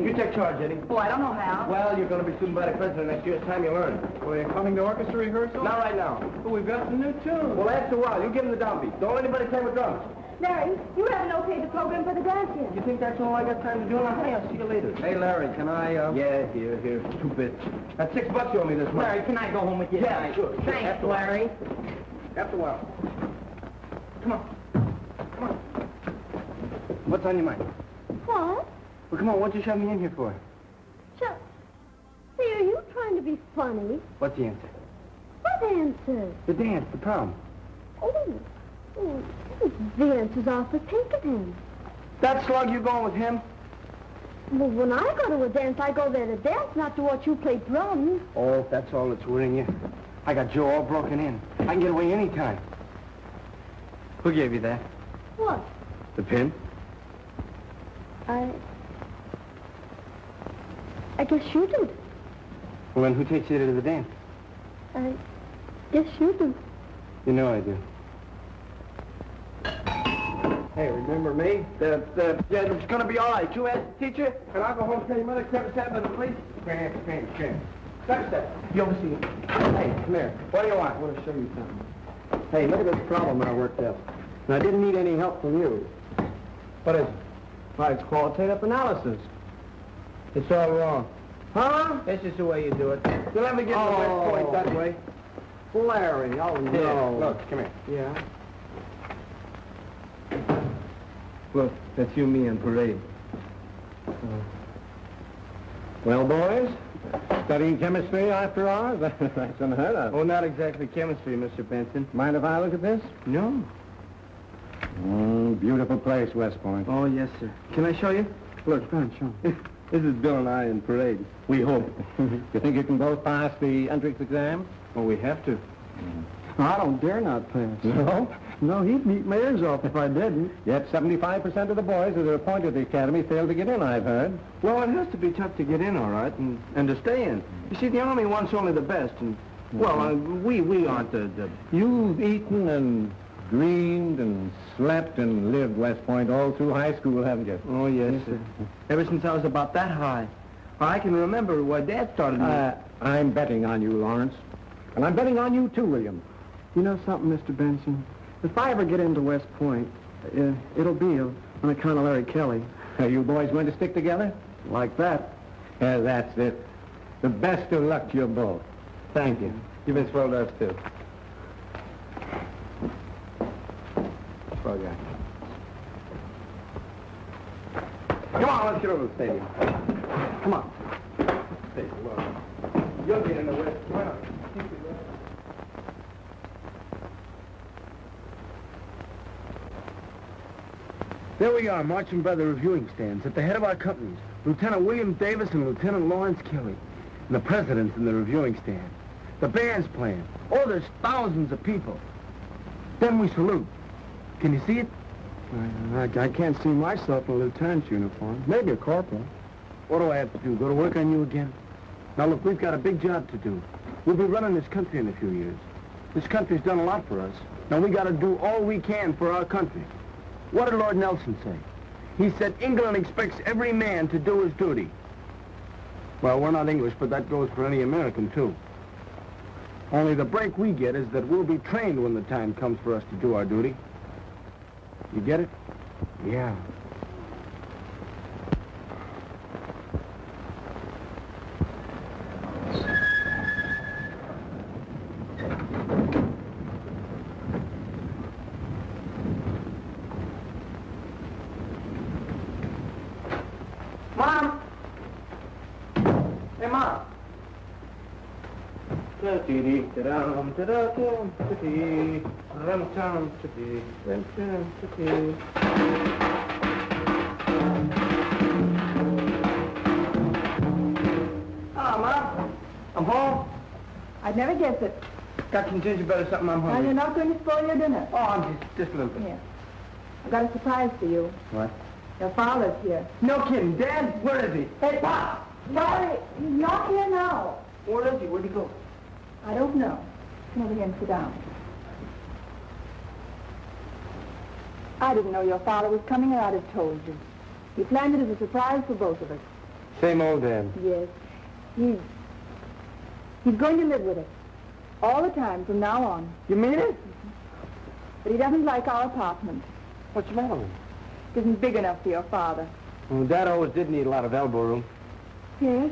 You take charge, Eddie. Oh, I don't know how. Well, you're going to be student by the president next year. It's time you learn. Well, you're coming to orchestra rehearsal? Not right now. But we've got some new tunes. Well, after a while, you give him the downbeat. Don't let anybody play with drums. Larry, you haven't okayed the program for the dance yet. You think that's all I got time to do? Now, honey, I'll see you later. Hey, Larry, can I, Yeah, here. 2 bits. That's $6 you owe me this month. Larry, can I go home with you? Yeah, sure. Thanks, Larry. After a while. Come on. What's on your mind? What? Well, come on, what'd you shove me in here for? Say, are you trying to be funny? What's the answer? What answer? The dance, the prom. The answer's off for Pinkerton. That slug, you going with him? Well, when I go to a dance, I go there to dance, not to watch you play drums. Oh, if that's all that's worrying you. I got Joe all broken in. I can get away any time. Who gave you that? What? The pin? I guess you did. Well, then who takes you to the dance? I guess you do. You know I do. Hey, remember me? Yeah, it's gonna be all right. You ask the teacher, and I'll go home and tell your mother 7 to the police. Grand. Step. You oversee it. Hey, come here. What do you want? I want to show you something. Hey, look at this problem I worked up. And I didn't need any help from you. What is it? Why, it's qualitative analysis. It's all wrong. Huh? This is the way you do it. You'll never get to the West Point that way. Larry, oh, no. Here, look, come here. Yeah? Look, that's you, me, and Parade. Well, boys, studying chemistry after hours? That's unheard of. Oh, not exactly chemistry, Mr. Benson. Mind if I look at this? No. Beautiful place, West Point. Oh, yes, sir. Can I show you? Look, go on, show me. This is Bill and I in Parade. We hope. You think you can both pass the entrance exam? Oh, we have to. I don't dare not pass. No? No, he'd beat my ears off if I didn't. Yet 75% of the boys that are appointed to the academy fail to get in, I've heard. Well, it has to be tough to get in, all right, and to stay in. You see, the Army wants only the best, and, well, we aren't the... You've eaten and dreamed and slept and lived West Point all through high school, haven't you? Oh, yes, sir. Ever since I was about that high. I can remember why Dad started me. I'm betting on you, Lawrence. And I'm betting on you, too, William. You know something, Mr. Benson? If I ever get into West Point, it'll be on account of Larry Kelly. Are you boys going to stick together? Like that. Yeah, that's it. The best of luck to you both. Thank you. You've been swell to us, too. Swell guy. Come on, let's get over to the stadium. Come on. Stay low. You'll get in the West. Come on. There we are, marching by the reviewing stands. At the head of our companies, Lieutenant William Davis and Lieutenant Lawrence Kelly. And the president's in the reviewing stand. The band's playing. Oh, there's thousands of people. Then we salute. Can you see it? I can't see myself in a lieutenant's uniform. Maybe a corporal. What do I have to do? Go to work on you again? Now, look, we've got a big job to do. We'll be running this country in a few years. This country's done a lot for us. Now, we got to do all we can for our country. What did Lord Nelson say? He said, England expects every man to do his duty. Well, we're not English, but that goes for any American, too. Only the break we get is that we'll be trained when the time comes for us to do our duty. You get it? Yeah. Mom! Hey, Mom! Ah, Mom. I'm home. I'd never guess it. Got some gingerbread or something, I'm Now, hungry. you're not going to spoil your dinner. Oh, I'm just a little bit. Here. I've got a surprise for you. What? Your father's here. No kidding. Dad, where is he? Hey, Pop! Larry, he's not here now. Where is he? Where'd he go? I don't know. Come over here and sit down. I didn't know your father was coming, or I'd have told you. He planned it as a surprise for both of us. Same old Dan. Yes. He's going to live with us. All the time from now on. You mean it? But he doesn't like our apartment. What's the matter with him? It isn't big enough for your father. Well, Dad always did need a lot of elbow room. Yes.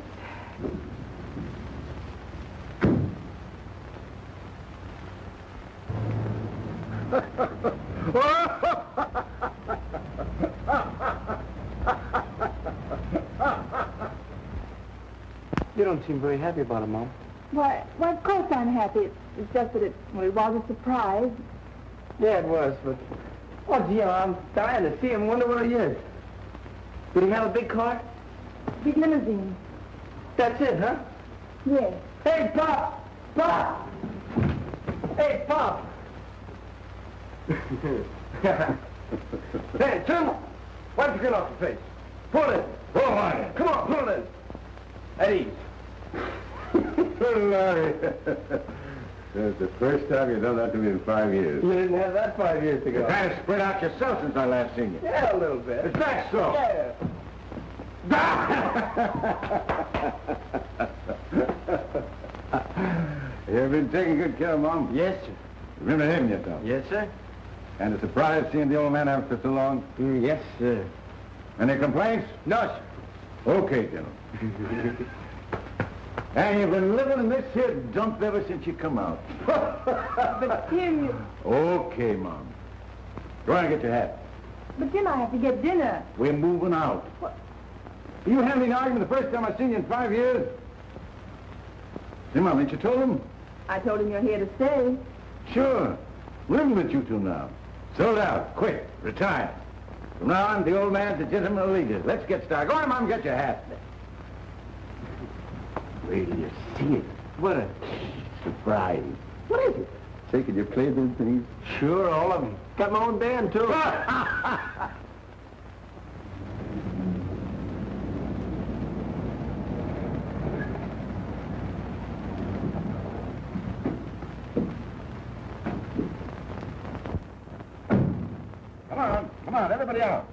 You don't seem very happy about it, Mom. Why, of course I'm happy. It's just that it was a surprise. Yeah, it was, but... Oh, gee, I'm dying to see him. Wonder where he is. Did he have a big car? Big limousine. That's it, huh? Yes. Hey, Pop! Pop! Hey, Pop! Hey, Tim! Wipe the grin off your face. Pull it in. Pull on it. Come on, pull it in. At ease. Larry. It's the first time you've done that to me in 5 years. You didn't have that 5 years ago. You kind of spread out yourself since I last seen you. Yeah, a little bit. Is that so? Yeah. You've been taking good care of Mom? Yes, sir. Remember him, you don't? Yes, sir. And a surprise seeing the old man after so long? Yes, sir. Any complaints? No, sir. Okay, General. And you've been living in this here dump ever since you come out. But Tim, Okay, Mom. Go on and get your hat. but Tim, I have to get dinner. We're moving out. What? You handling the argument the first time I seen you in 5 years? Hey, Mom, ain't you told him? I told him you're here to stay. Sure. Living with you two now. Sold out. Quick. Retire. From now on, the old man's a gentleman leader. Let's get started. Go on, Mom, get your hat. Wait till you see it. What a... Surprise. What is it? Say, could you play those things? Sure, all of them. Got my own band, too. Come on, everybody out.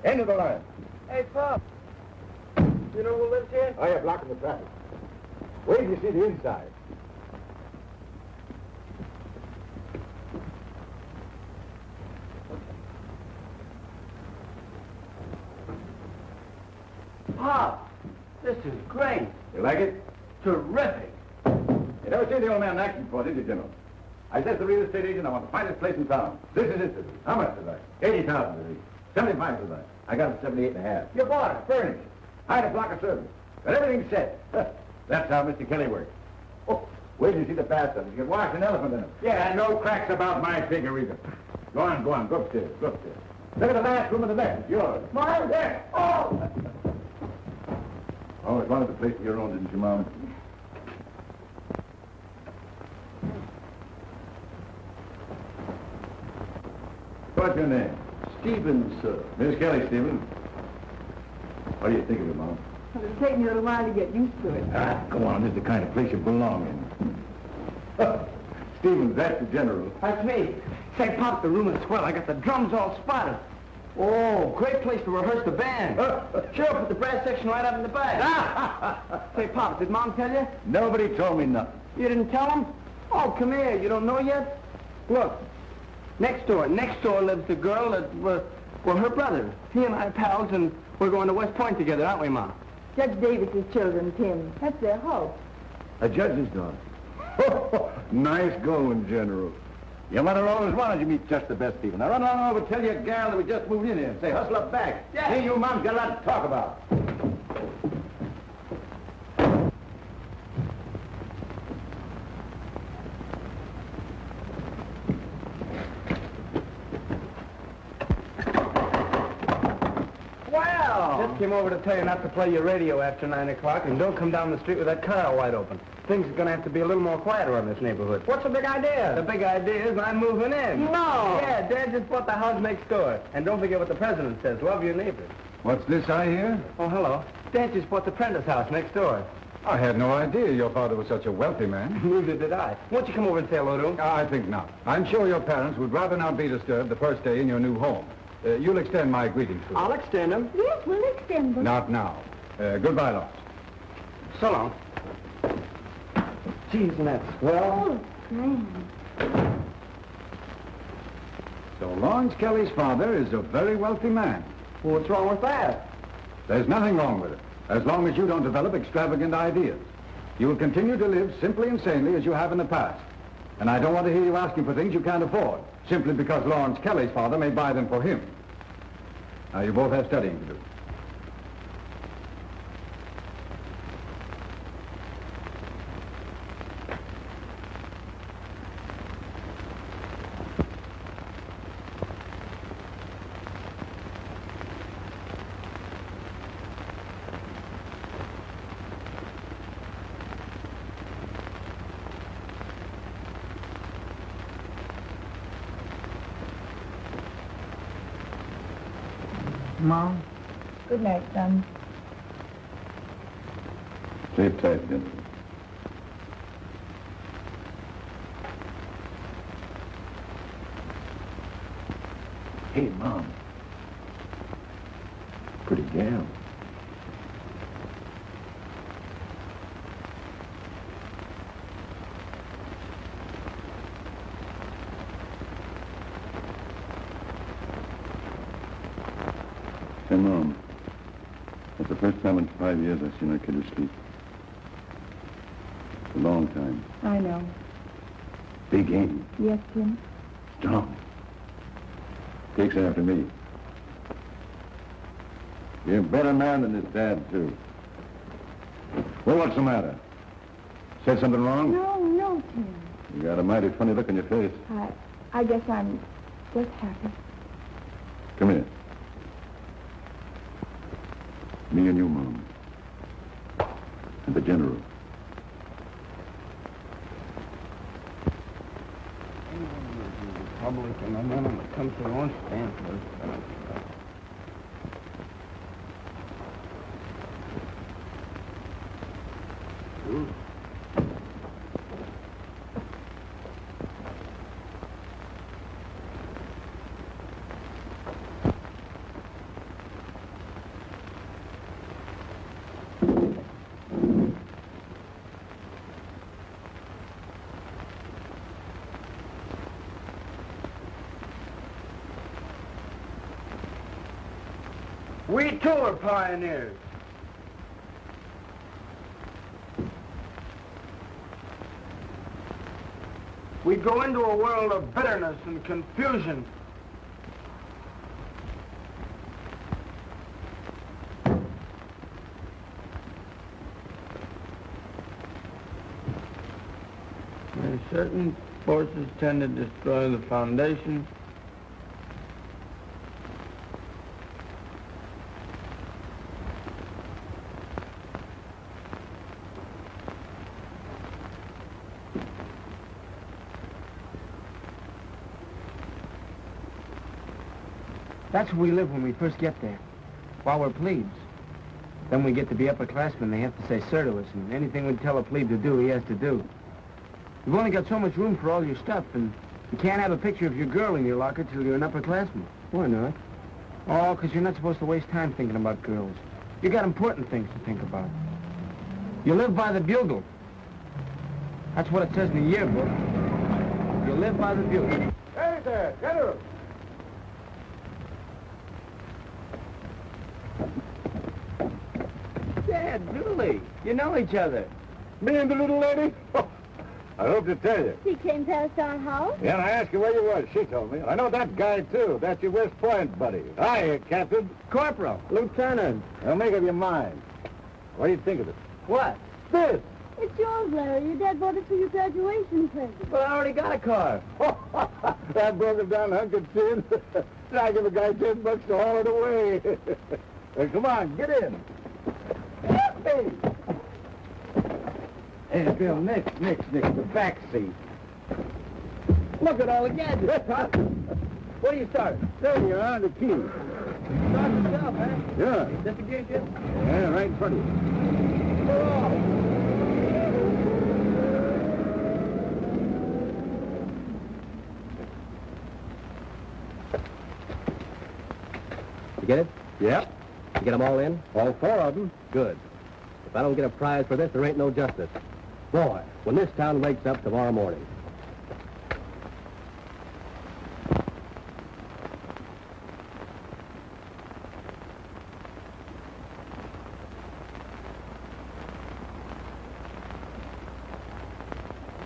End of the line. Hey, Pop. You know who lives here? Oh, you're blocking the traffic. Wait till you see the inside. Pop, this is great. You like it? Terrific. You never seen the old man in action before, did you, General? I said to the real estate agent, I want the finest place in town. This is it. How much is that? 80,000 to me. 75 to that. I got it 78 and a half. You bought it, furnished. I had a block of servants. But everything's set. That's how Mr. Kelly works. Oh, wait till you see the bathtub. You can wash an elephant in it. Yeah, no cracks about my figure either. Go on, go upstairs, go upstairs. Look at the last room in the back. It's yours. Mine there. Oh! Always wanted the place of your own, didn't you, Mom? What's your name? Stevens, sir. Miss Kelly, Stephen. What do you think of it, Mom? Well, it'll take me a little while to get used to it. Ah, come on, this is the kind of place you belong in. Stevens, that's the general. That's me. Say, Pop, the room is swell. I got the drums all spotted. Oh, great place to rehearse the band. Sure, put the brass section right up in the back. Say, Pop, did Mom tell you? Nobody told me nothing. You didn't tell him? Oh, come here. You don't know yet? Look, next door lives the girl that, well, her brother. He and I are pals, and we're going to West Point together, aren't we, Mom? Judge Davis's children, Tim. That's their house. A judge's daughter. Nice going, General. Your mother always wanted you to meet just the best people. Now run on over, tell your gal that we just moved in here and say, hustle up back. Yeah. See, you Mom's got a lot to talk about. Just came over to tell you not to play your radio after 9 o'clock, and don't come down the street with that car wide open. Things are going to have to be a little more quiet around this neighborhood. What's the big idea? The big idea is I'm moving in. No! Yeah, Dad just bought the house next door. And don't forget what the president says, love your neighbors. What's this I hear? Oh, hello. Dad just bought the Prentice house next door. I had no idea your father was such a wealthy man. Neither did I. Won't you come over and say hello to him? I think not. I'm sure your parents would rather not be disturbed the first day in your new home. You'll extend my greetings to them. I'll extend them. Yes, we'll extend them. Not now. Goodbye, Lawrence. So long. Gee, isn't that swell? Oh, grand. So Lawrence Kelly's father is a very wealthy man. Well, what's wrong with that? There's nothing wrong with it, as long as you don't develop extravagant ideas. You will continue to live simply and sanely as you have in the past. And I don't want to hear you asking for things you can't afford, simply because Lawrence Kelly's father may buy them for him. Now, you both have studying to do. Mom. Good night, son. Sleep tight, Gilman. Hey, Mom. Pretty gal. Hey, Mom. That's the first time in 5 years I've seen that kid asleep. A long time. I know. Big game. Yes, Tim. Strong. Takes after me. You're a better man than his dad, too. Well, what's the matter? Said something wrong? No, Tim. You got a mighty funny look on your face. I guess I'm just happy. Come here. Me and you, Mom. And the General. Republican, I'm one of the country won't stand for it. We too are pioneers. We go into a world of bitterness and confusion. Where certain forces tend to destroy the foundation, that's where we live when we first get there, while we're plebes. Then we get to be upperclassmen, they have to say sir to us, and anything we tell a plebe to do, he has to do. You've only got so much room for all your stuff, and you can't have a picture of your girl in your locker till you're an upperclassman. Why not? Oh, because you're not supposed to waste time thinking about girls. You got important things to think about. You live by the bugle. That's what it says in the yearbook. You live by the bugle. Hey there, General! Dad, Julie, you know each other. Me and the little lady? I hope to tell you. He came past our house. Yeah, and I asked her where you was. She told me. I know that guy, too. That's your West Point buddy. Hi, Captain. Corporal. Lieutenant. Now, make up your mind. What do you think of it? What? This! It's yours, Larry. Your dad bought it for your graduation present. But I already got a car. That broke him down hunkered tin. I give a guy $10 to haul it away. Well, come on, get in. Hey, Bill, Nick, the back seat. Look at all the gadgets. What do you start? There you are, the key. Start yourself, eh? Yeah. This the gear shift? Yeah, right in front of you. We're off. You get it? Yep. You get them all in? All 4 of them. Good. If I don't get a prize for this, there ain't no justice. Boy, when this town wakes up tomorrow morning.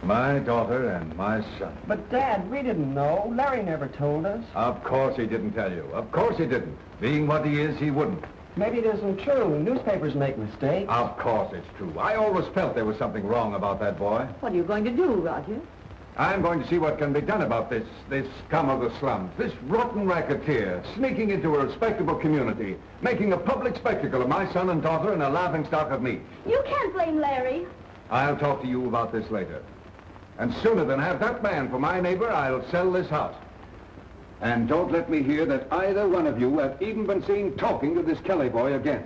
My daughter and my son. But, Dad, we didn't know. Larry never told us. Of course he didn't tell you. Of course he didn't. Being what he is, he wouldn't. Maybe it isn't true. Newspapers make mistakes. Of course it's true. I always felt there was something wrong about that boy. What are you going to do, Roger? I'm going to see what can be done about this scum of the slums, this rotten racketeer, sneaking into a respectable community, making a public spectacle of my son and daughter and a laughingstock of me. You can't blame Larry. I'll talk to you about this later. And sooner than have that man for my neighbor, I'll sell this house. And don't let me hear that either one of you have even been seen talking to this Kelly boy again.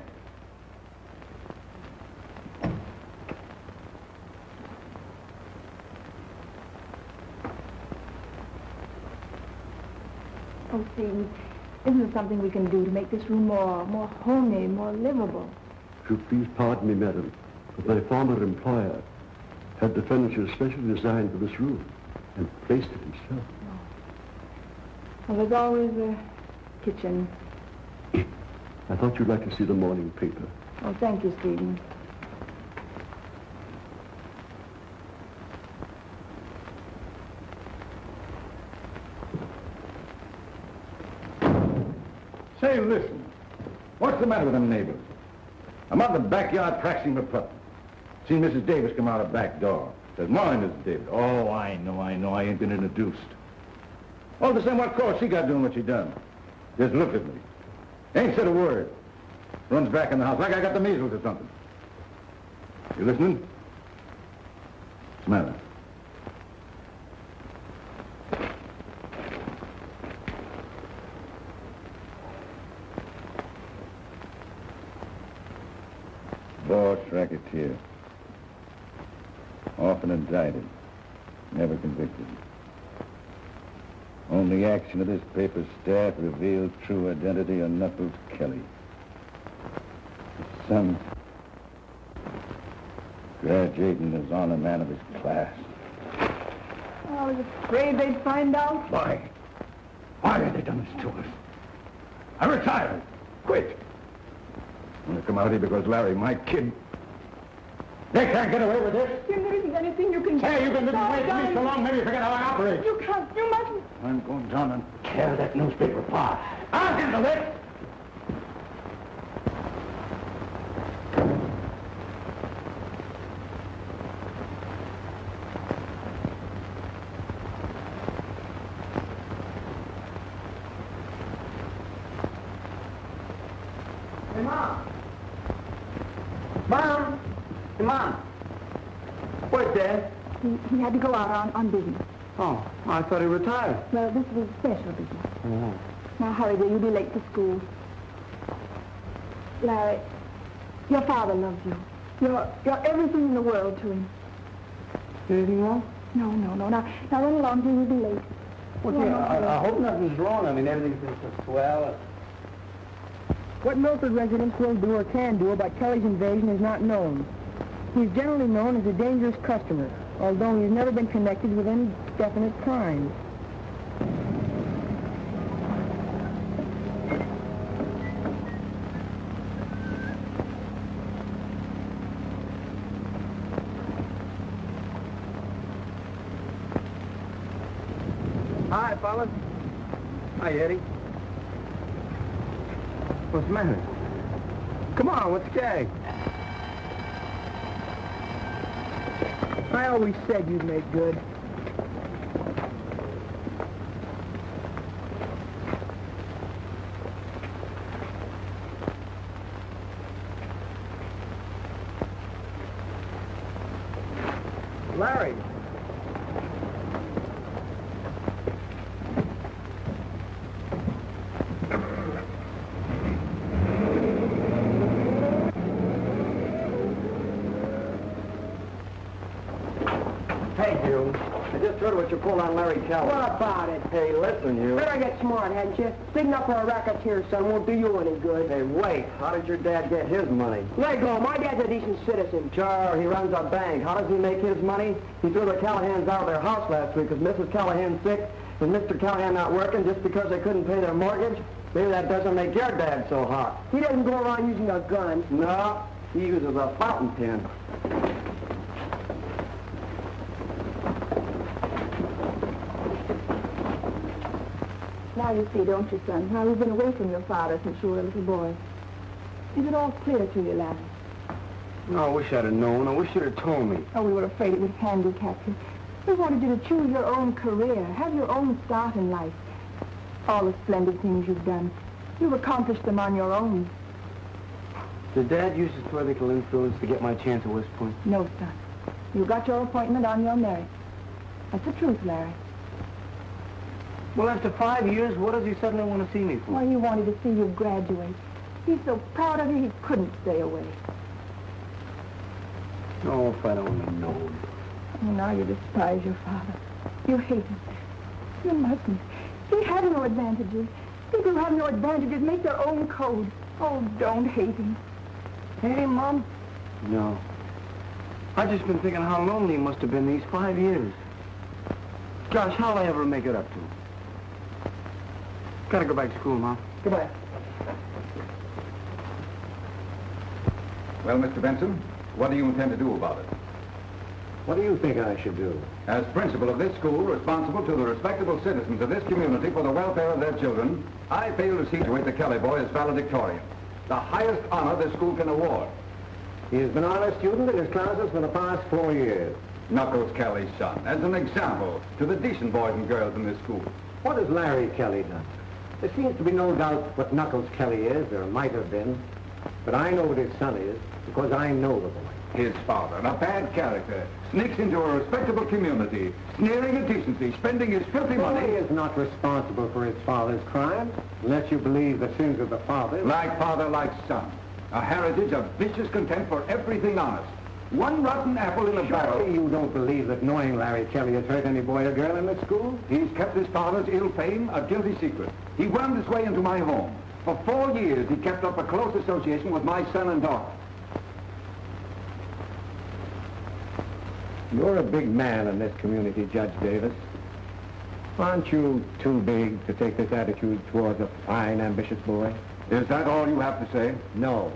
Oh, Steve, isn't there something we can do to make this room more homey, more livable? If you please pardon me, madam, but my former employer had the furniture specially designed for this room and placed it himself. Well, there's always a kitchen. I thought you'd like to see the morning paper. Oh, thank you, Stephen. Say, listen. What's the matter with them neighbors? I'm out in the backyard practicing the putt. Seen Mrs. Davis come out the back door. Says, morning, Mrs. Davis. Oh, I know. I ain't been introduced. All the same, what cause she got doing what she done? Just looked at me. Ain't said a word. Runs back in the house like I got the measles or something. You listening? What's the matter? Boss racketeer. Often indicted. Never convicted. Only action of this paper's staff revealed true identity of Knuckles Kelly. His son, graduating as honor man of his class. Oh, I was afraid they'd find out. Why? Why have they done this to us? I retired. Quit. I'm gonna come out here because Larry, my kid... They can't get away with this. There isn't anything you can do. Hey, you've been living away from me so long, maybe you forget how I operate. You can't. You mustn't. I'm going down and tear that newspaper apart. I'll handle it. Hey, Mom. Mom. Hey, Mom. Where's Dad? He had to go out on business. Oh, I thought he retired. Well, this was special business. Oh. Now, hurry, dear. You'll be late for school. Larry, your father loves you. You're everything in the world to him. Anything wrong? No. Now run along, dear. You'll be late. Well, No, dear, no, I hope nothing's wrong. I mean, everything's been so swell. What Milford residents will do or can do about Kelly's invasion is not known. He's generally known as a dangerous customer, although he's never been connected with any definite crimes. Hi, fellas. Hi, Eddie. What's the matter? Come on, what's the gag? I always said you'd make good. Larry. Hey, Gil. just heard what you pulled on Larry Kelly. What about it? Hey, listen, you. Better get smart, hadn't you? Sticking up for a racketeer, son, won't do you any good. Hey, wait. How did your dad get his money? Let go. My dad's a decent citizen. Sure, he runs a bank. How does he make his money? He threw the Callahans out of their house last week because Mrs. Callahan's sick and Mr. Callahan not working just because they couldn't pay their mortgage. Maybe that doesn't make your dad so hot. He doesn't go around using a gun. No, he uses a fountain pen. Now you see, don't you, son, how you've been away from your father since you were a little boy. Is it all clear to you, Larry? No, I wish I'd have known. I wish you'd have told me. Oh, we were afraid it would handicap you. We wanted you to choose your own career, have your own start in life. All the splendid things you've done, you've accomplished them on your own. Did Dad use his political influence to get my chance at West Point? No, son. You got your appointment on your merit. That's the truth, Larry. Well, after 5 years, what does he suddenly want to see me for? Why, he wanted to see you graduate. He's so proud of you, he couldn't stay away. Oh, if I'd only known. Oh, now you despise your father. You hate him. You mustn't. He has no advantages. People who have no advantages make their own code. Oh, don't hate him. Hate him, Mom? No. I've just been thinking how lonely he must have been these 5 years. Gosh, how'll I ever make it up to him? Gotta go back to school, Mom. Goodbye. Well, Mr. Benson, what do you intend to do about it? What do you think I should do? As principal of this school, responsible to the respectable citizens of this community for the welfare of their children, I fail to situate the Kelly boy as valedictorian, the highest honor this school can award. He has been honor student in his classes for the past 4 years. Knuckles Kelly's son, as an example to the decent boys and girls in this school. What has Larry Kelly done? There seems to be no doubt what Knuckles Kelly is, or might have been. But I know what his son is, because I know the boy. His father, a bad character, sneaks into a respectable community, sneering at decency, spending his filthy money. He is not responsible for his father's crimes, unless you believe the sins of the father. Like father, like son. A heritage of vicious contempt for everything honest. One rotten apple in a barrel. Surely you don't believe that knowing Larry Kelly has hurt any boy or girl in this school? He's kept his father's ill fame a guilty secret. He wound his way into my home. For 4 years, he kept up a close association with my son and daughter. You're a big man in this community, Judge Davis. Aren't you too big to take this attitude towards a fine, ambitious boy? Is that all you have to say? No.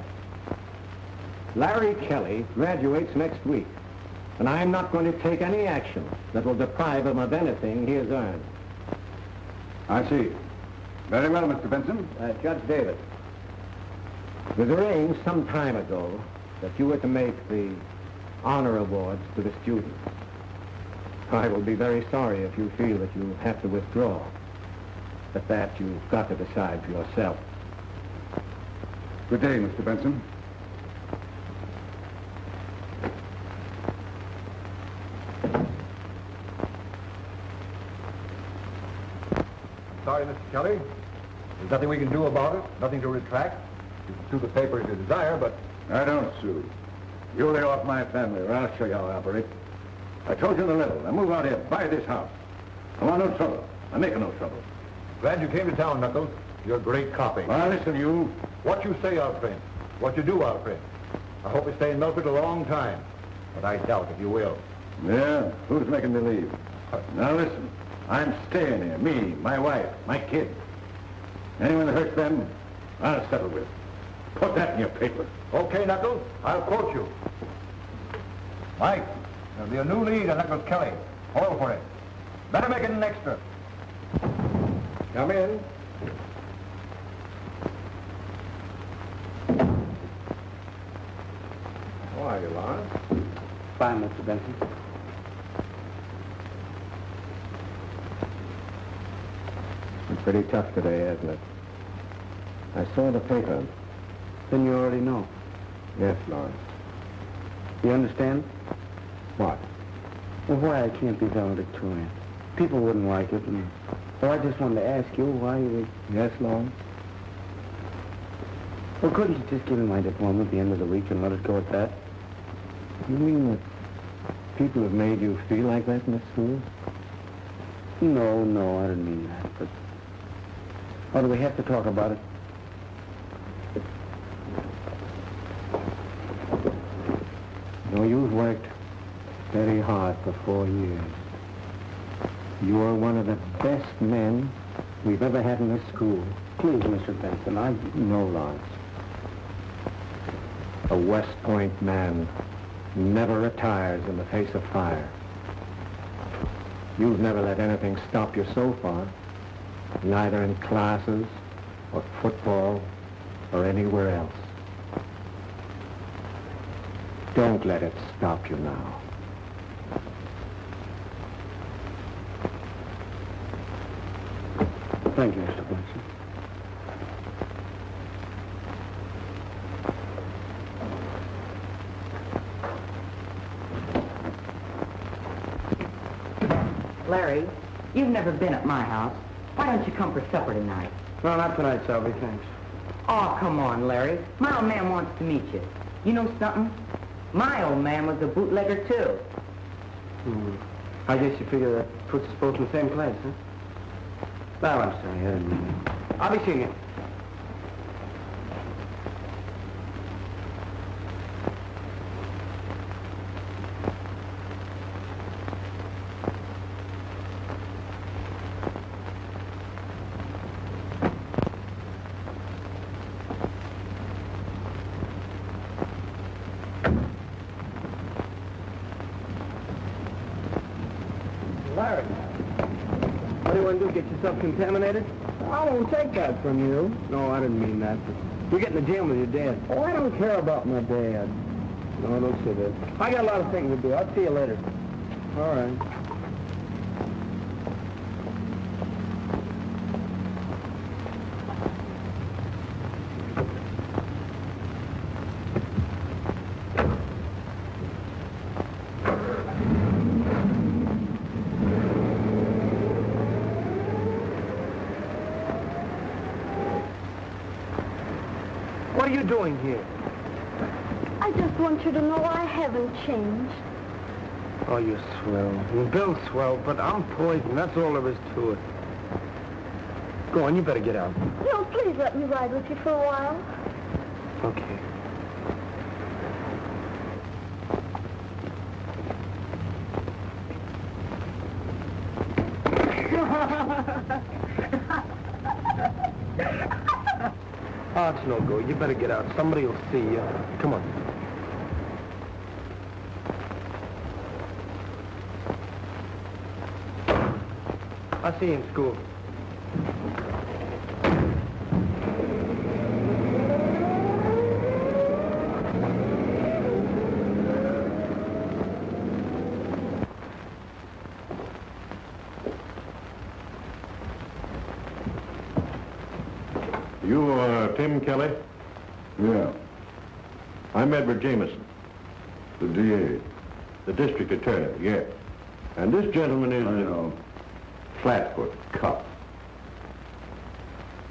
Larry Kelly graduates next week, and I'm not going to take any action that will deprive him of anything he has earned. I see. Very well, Mr. Benson. Judge Davis, it was arranged some time ago that you were to make the honor awards to the students. I will be very sorry if you feel that you have to withdraw. But that you've got to decide for yourself. Good day, Mr. Benson. Sorry, Mr. Kelly. There's nothing we can do about it, nothing to retract. You can sue the paper if you desire, but... I don't sue. You lay off my family, or I'll show you how I operate. I told you in the letter, I move out here, buy this house. I want no trouble. I'm making no trouble. Glad you came to town, Knuckles. You're a great copy. Now, listen, you. What you say, our friend. What you do, our friend. I hope you stay in Milford a long time, but I doubt if you will. Yeah? Who's making me leave? Now, listen. I'm staying here. Me, my wife, my kids. Anyone that hurts them, I'll settle with. Put that in your paper. Okay, Knuckles. I'll quote you. Mike, there'll be a new lead on Knuckles Kelly. Hold for it. Better make it an extra. Come in. How are you, Lawrence? Fine, Mr. Benson. It's pretty tough today, hasn't it? I saw the paper. Then you already know. Yes, Lawrence. You understand? What? Well, why I can't be valedictorian. People wouldn't like it, and so I just wanted to ask you why you... Yes, Lawrence? Well, couldn't you just give me my diploma at the end of the week and let it go at that? You mean that people have made you feel like that in the school? No, I didn't mean that, but... Why do we have to talk about it? You know, you've worked very hard for 4 years. You're one of the best men we've ever had in this school. Please, Mr. Benson, No, Lawrence. A West Point man never retires in the face of fire. You've never let anything stop you so far, neither in classes or football or anywhere else. Don't let it stop you now. Thank you, Mr. Benson. Larry, you've never been at my house. Why don't you come for supper tonight? No, not tonight, Selby, thanks. Oh, come on, Larry. My old man wants to meet you. You know something? My old man was a bootlegger, too. I guess you figure that puts us both in the same place, huh? Well, I'm sorry, I didn't mean that. I'll be seeing you. Larry, what do you want to do, get yourself contaminated? I won't take that from you. No, I didn't mean that. You're getting to jail with your dad. Oh, I don't care about my dad. No, don't say that. I got a lot of things to do. I'll see you later. All right. What are you doing here? I just want you to know I haven't changed. Oh, you're swell. Well, Bill's swell, but I'm poison. That's all there is to it. Go on, you better get out. No, please let me ride with you for a while. Okay. Oh, it's no go. You better get out. Somebody will see you. Come on. I'll see you in school. You, Tim Kelly? Yeah. I'm Edward Jameson. The DA. The district attorney, yes. And this gentleman is... I know. Flatfoot, cop.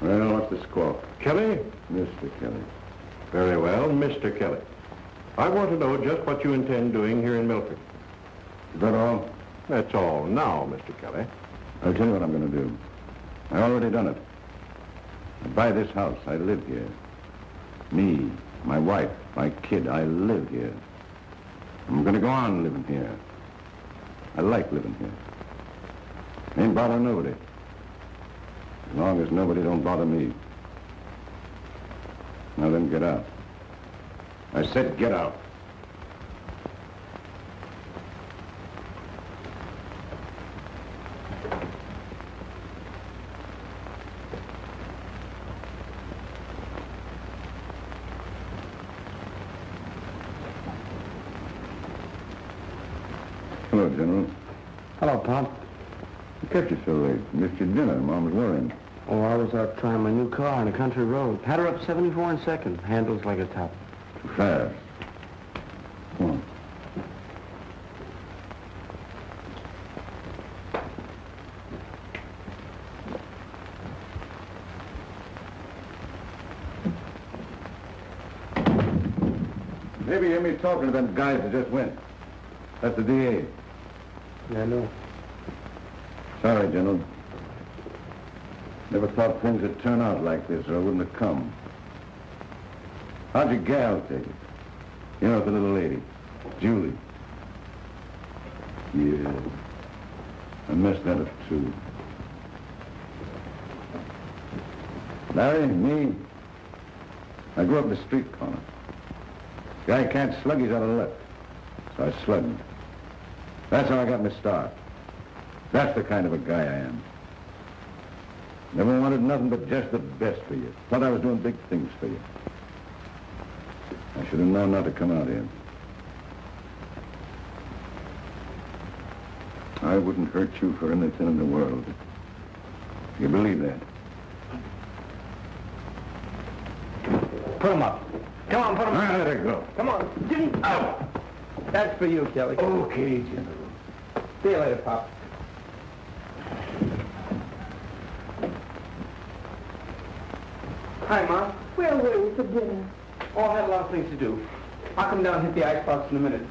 Well, what's the squawk? Kelly? Mr. Kelly. Very well, Mr. Kelly. I want to know just what you intend doing here in Milford. Is that all? That's all now, Mr. Kelly. I'll tell you what I'm going to do. I already done it. I buy this house. I live here. Me, my wife, my kid, I live here. I'm going to go on living here. I like living here. Ain't bothering nobody. As long as nobody don't bother me. Now then, get out. I said get out. Hello, General. Hello, Pop. You kept you so late. Missed your dinner. Mom was worrying. Oh, I was out trying my new car on a country road. Had her up 74 in second. Handles like a top. Too fast. Come on. Maybe you hear me talking to them guys that just went. That's the DA. Yeah, I know. Sorry, General. Never thought things would turn out like this, or I wouldn't have come. How'd your gal take it? You know, the little lady, Julie. Yeah. I messed that up, too. Larry, me, I grew up in the street corner. Guy can't slug, he's out of luck. So I slugged him. That's how I got my start. That's the kind of a guy I am. Never wanted nothing but just the best for you. Thought I was doing big things for you. I should have known not to come out here. I wouldn't hurt you for anything in the world. You believe that? Put him up. Come on, put him up. Let it go. Come on, Jimmy. Out. That's for you, Kelly. Okay, General. See you later, Pop. Hi, Mom. Where were you for dinner? Oh, I had a lot of things to do. I'll come down and hit the icebox in a minute.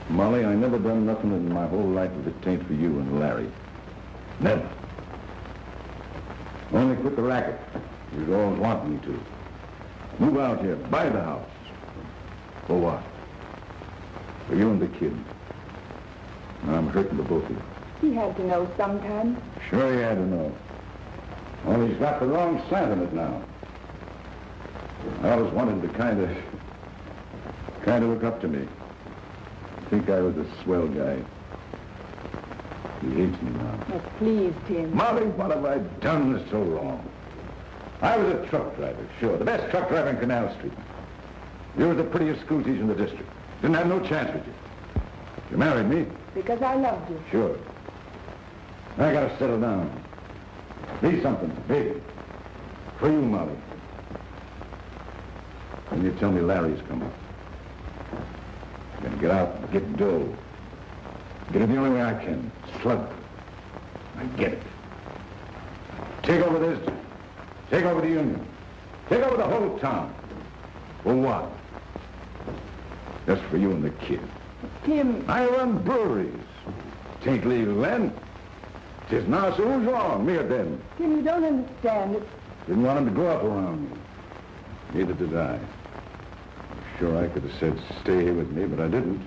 Molly, I never done nothing in my whole life if it ain't for you and Larry. Never. Only quit the racket. You'd always want me to. Move out here, buy the house. For what? For you and the kid. I'm hurting the both of you. He had to know sometime. Sure he had to know. Only he's got the wrong slant on it now. I always wanted him to kind of look up to me. Think I was a swell guy. He hates me now. That pleased him. Molly, what have I done that's so wrong? I was a truck driver, sure. The best truck driver in Canal Street. You were the prettiest school teacher in the district. Didn't have no chance with you. You married me. Because I loved you. Sure. I gotta settle down. Be something big. For you, Molly. And you tell me Larry's coming. I'm gonna get out and get dough. Get it the only way I can. Slug. I get it. Take over this. Take over the union. Take over the whole town. For what? Just for you and the kid. Tim. I run breweries. Tain't legal then. 'Tis now, so who's wrong, me or them? Tim, you don't understand it. Didn't want him to grow up around me. Neither did I. Sure, I could have said stay here with me, but I didn't.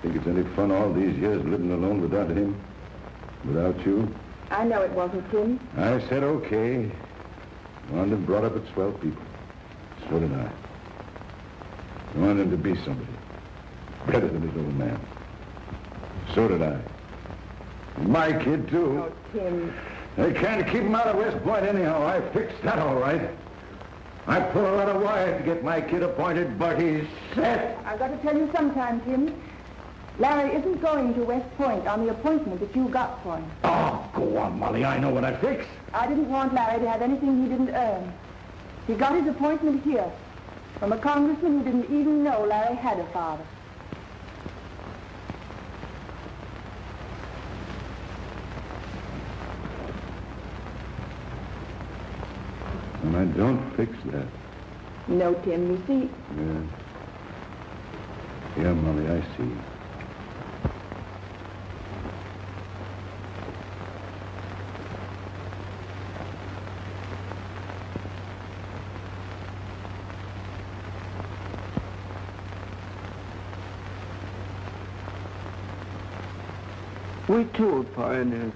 Think it's any fun all these years living alone without him? Without you? I know it wasn't Tim. I said okay. Wanted him brought up at swell people. So did I. Wanted him to be somebody. Better than his old man. So did I. And my kid, too. Oh, Tim. They can't keep him out of West Point anyhow. I fixed that all right. I pulled a lot of wire to get my kid appointed, but he's set. I've got to tell you sometime, Tim. Larry isn't going to West Point on the appointment that you got for him. Oh, go on, Molly. I know what I fixed. I didn't want Larry to have anything he didn't earn. He got his appointment here from a congressman who didn't even know Larry had a father. And I don't fix that. No, Tim, you see. Yeah. Yeah, Molly, I see. We too are pioneers.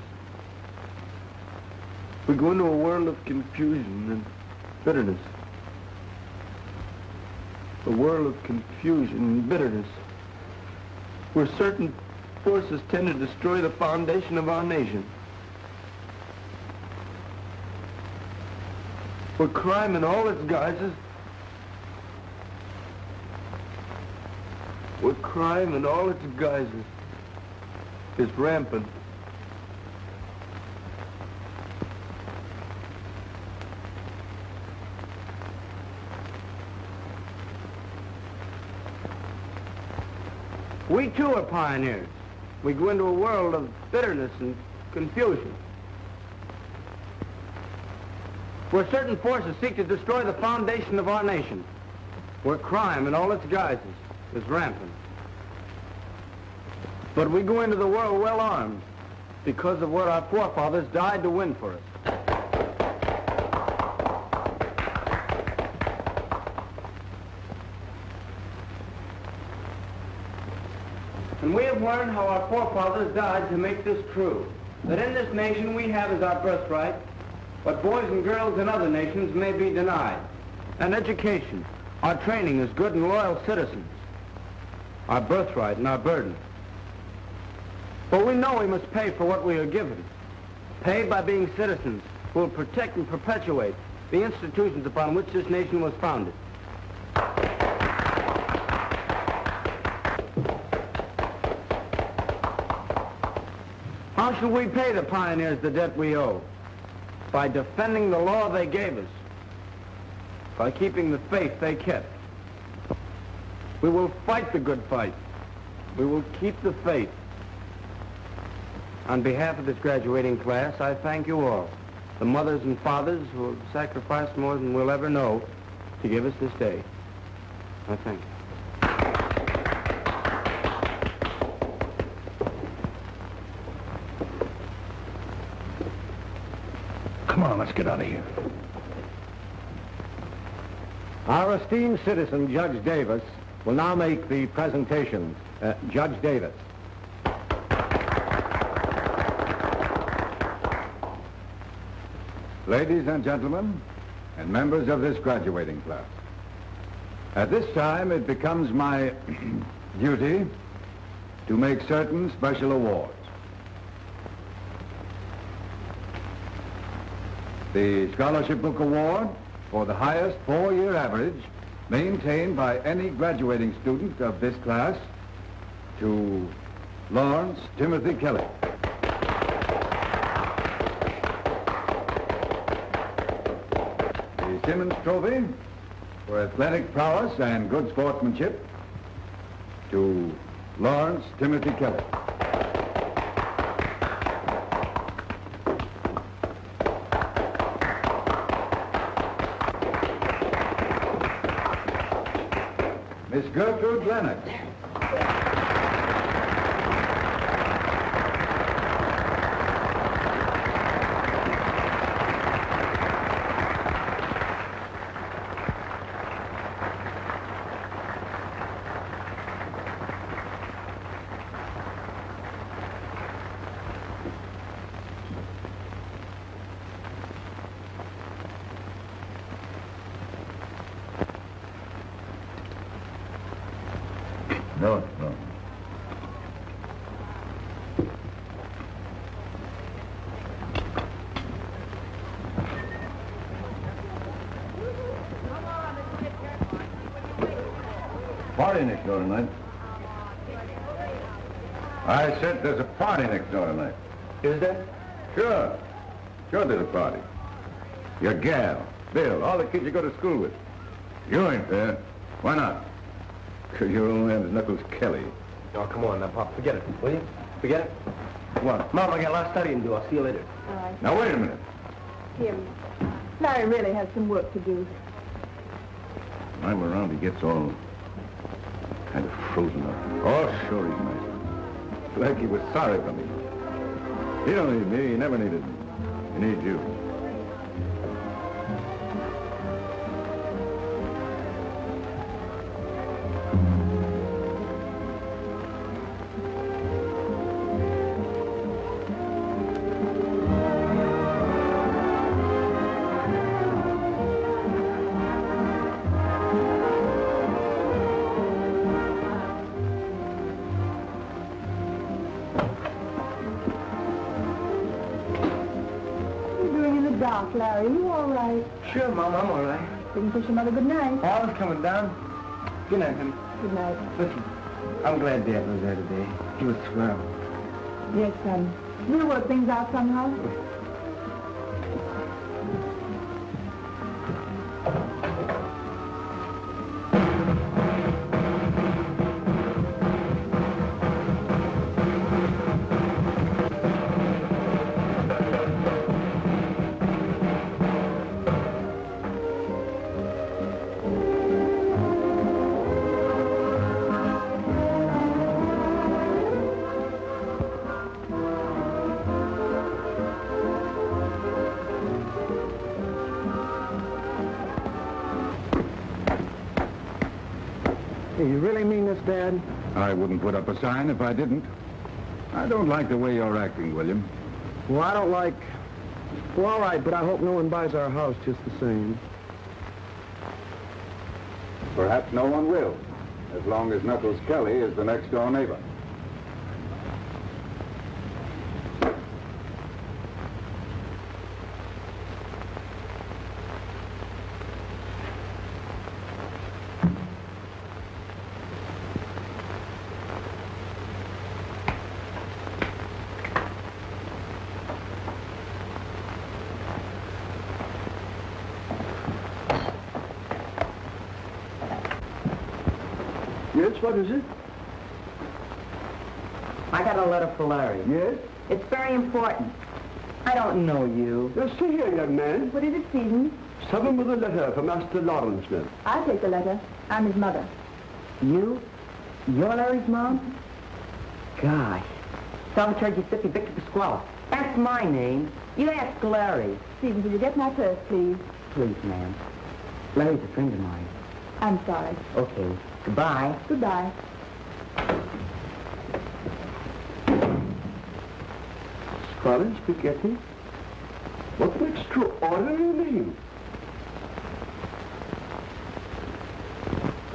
We go into a world of confusion and bitterness. A world of confusion and bitterness, where certain forces tend to destroy the foundation of our nation. Where crime in all its guises, is rampant. We too are pioneers. We go into a world of bitterness and confusion, where certain forces seek to destroy the foundation of our nation, where crime in all its guises is rampant. But we go into the world well armed because of what our forefathers died to win for us. And we have learned how our forefathers died to make this true, that in this nation we have as our birthright what boys and girls in other nations may be denied. An education, our training as good and loyal citizens, our birthright and our burden. But we know we must pay for what we are given. Pay by being citizens who will protect and perpetuate the institutions upon which this nation was founded. How shall we pay the pioneers the debt we owe? By defending the law they gave us. By keeping the faith they kept. We will fight the good fight. We will keep the faith. On behalf of this graduating class, I thank you all, the mothers and fathers who have sacrificed more than we'll ever know to give us this day. I thank you. Come on, let's get out of here. Our esteemed citizen, Judge Davis, will now make the presentation. Judge Davis. Ladies and gentlemen, and members of this graduating class, at this time it becomes my duty to make certain special awards. The Scholarship Book Award for the highest four-year average maintained by any graduating student of this class to Lawrence Timothy Kelly. The Simmons Trophy for athletic prowess and good sportsmanship to Lawrence Timothy Kelly. Miss Gertrude Lennox. No. Party next door tonight. I said there's a party next door tonight. Is there? Sure. Sure there's a party. Your gal, Bill, all the kids you go to school with. You ain't there. Why not? Because your old man's Knuckles Kelly. Oh, come on now, Pop. Forget it, will you? Forget it? What? Mom, I got a lot of studying to do. I'll see you later. All right. Now, wait a minute. Here. Larry really has some work to do. When I'm around, he gets all kind of frozen up. Oh, sure, he's nice. Like he was sorry for me. He don't need me. He never needed me. He needs you. Larry, you all right? Sure, Mom, I'm all right. Didn't push your mother good night. I was coming down. Good night, honey. Good night. Listen, I'm glad Dad was there today. He was swell. Yes, son. We'll work things out somehow. Hey, you really mean this, Dad? I wouldn't put up a sign if I didn't. I don't like the way you're acting, William. Well, I don't like... Well, all right, but I hope no one buys our house just the same. Perhaps no one will, as long as Knuckles Kelly is the next-door neighbor. Yes, what is it? I got a letter for Larry. Yes? It's very important. I don't know you. Just see here, young man. What is it, Stephen? Someone with a letter for Master Lawrence, Smith. I'll take the letter. I'm his mother. You? You're Larry's mom? Gosh. Salvatore Giuseppe Victor Pasquale. That's my name. You ask Larry. Stephen, will you get my purse, please? Please, ma'am. Larry's a friend of mine. I'm sorry. Okay. Goodbye. Goodbye. Scarlet Spaghetti? What an extraordinary name.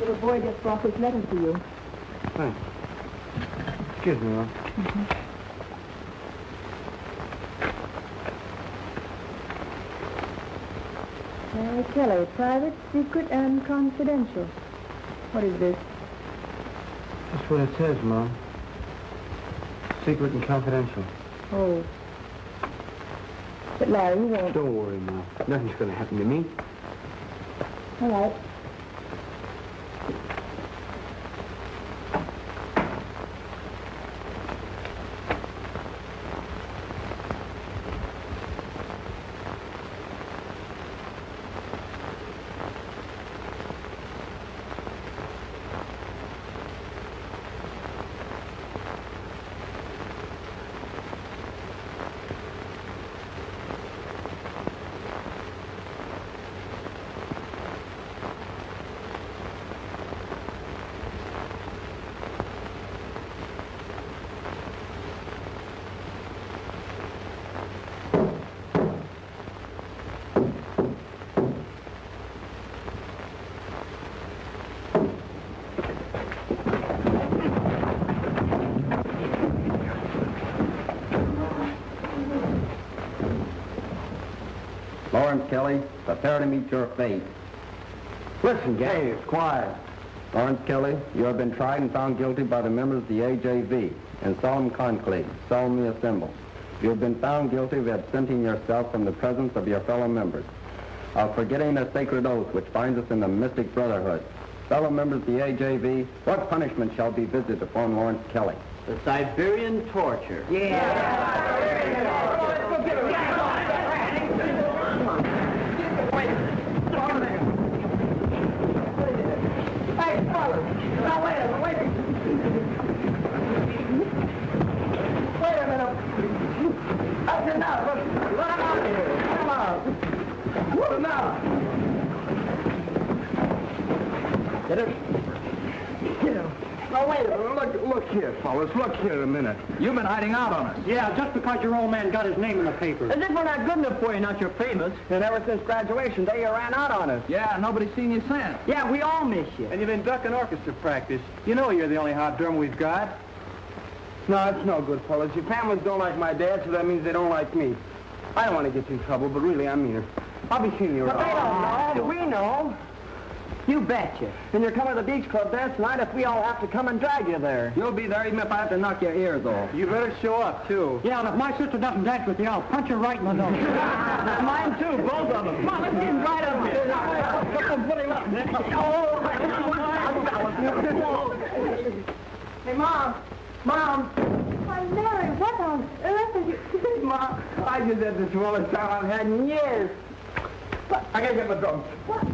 Little boy just brought this letter to you. Thanks. Excuse me, Mom. Larry Kelly, private, secret, and confidential. What is this? That's what it says, Mom. Secret and confidential. Oh. But Larry, you won't. Don't worry, Mom. Nothing's going to happen to me. All right. Lawrence Kelly, prepare to meet your fate. Listen, Gay, it's quiet. Lawrence Kelly, you have been tried and found guilty by the members of the AJV in solemn conclave, solemnly assembled. You have been found guilty of absenting yourself from the presence of your fellow members, of forgetting a sacred oath which binds us in the mystic brotherhood. Fellow members of the AJV, what punishment shall be visited upon Lawrence Kelly? The Siberian torture. Now, wait a minute. Look here, fellas. Look here a minute. You've been hiding out on us. Yeah, just because your old man got his name in the paper. As if we're not good enough for you, not you're famous. And ever since graduation day, you ran out on us. Yeah, nobody's seen you since. Yeah, we all miss you. And you've been ducking orchestra practice. You know you're the only hot drum we've got. No, it's no good, fellas. Your families don't like my dad, so that means they don't like me. I don't want to get you in trouble, but really, I mean it. I'll be seeing you But around. they don't know. We know. You betcha. And you're coming to the beach club dance tonight if we all have to come and drag you there. You'll be there even if I have to knock your ears off. You better show up, too. Yeah, and if my sister doesn't dance with you, I'll punch her right in the nose. Mine too, both of them. Come on, let's get him right up here. Put him up. Hey, Mom. Mom. Why, Larry, what on earth are you... Mom, I just had the swellest time I've had in years. I gotta get my drums. What?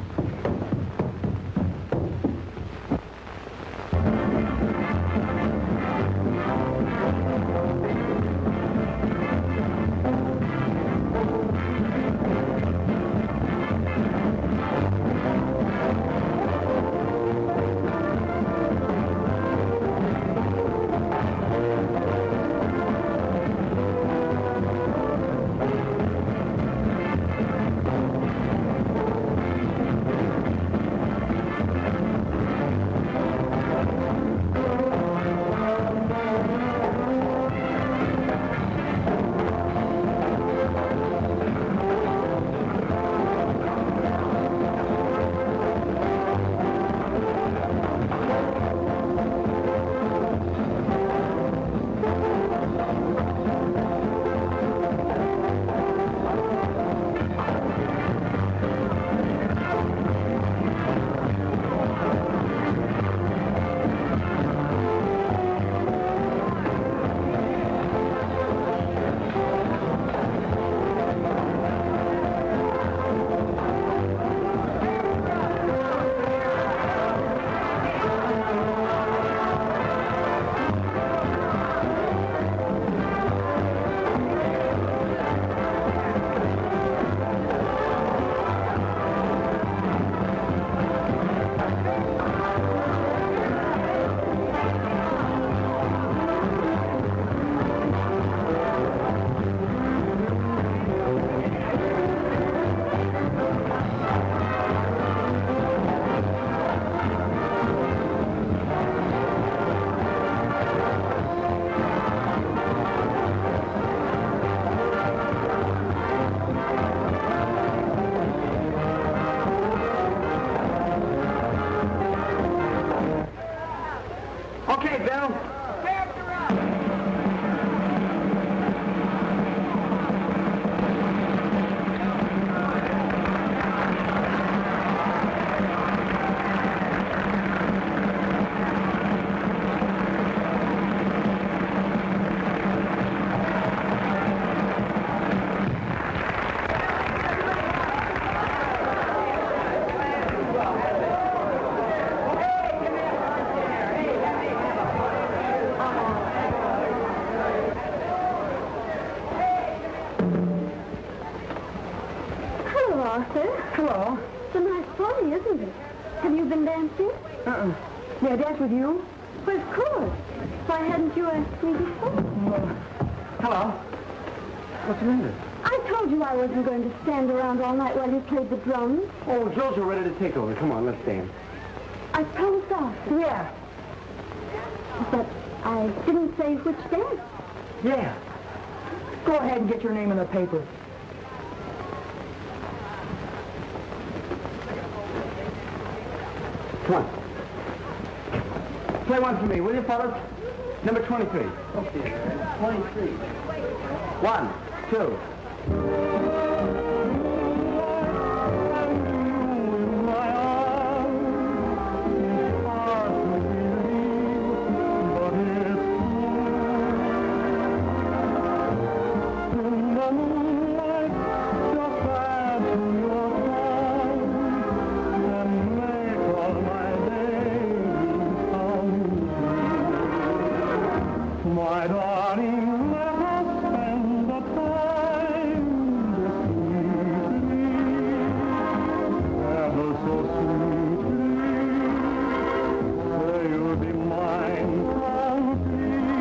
Okay, Bill. Hello. It's a nice party, isn't it? Have you been dancing? May I dance with you? Well, of course. Why hadn't you asked me before? Hello. What's the matter? I told you I wasn't going to stand around all night while you played the drums. Oh, Joe's ready to take over. Come on, let's dance. I promised off. Yeah. But I didn't say which dance. Yeah. Go ahead and get your name in the paper. Come on. Play one for me, will you, fellas? Number 23. Okay. 23. 1, 2. My darling, let us spend the time this sweetly, ever so sweetly. Say you'll be mine completely.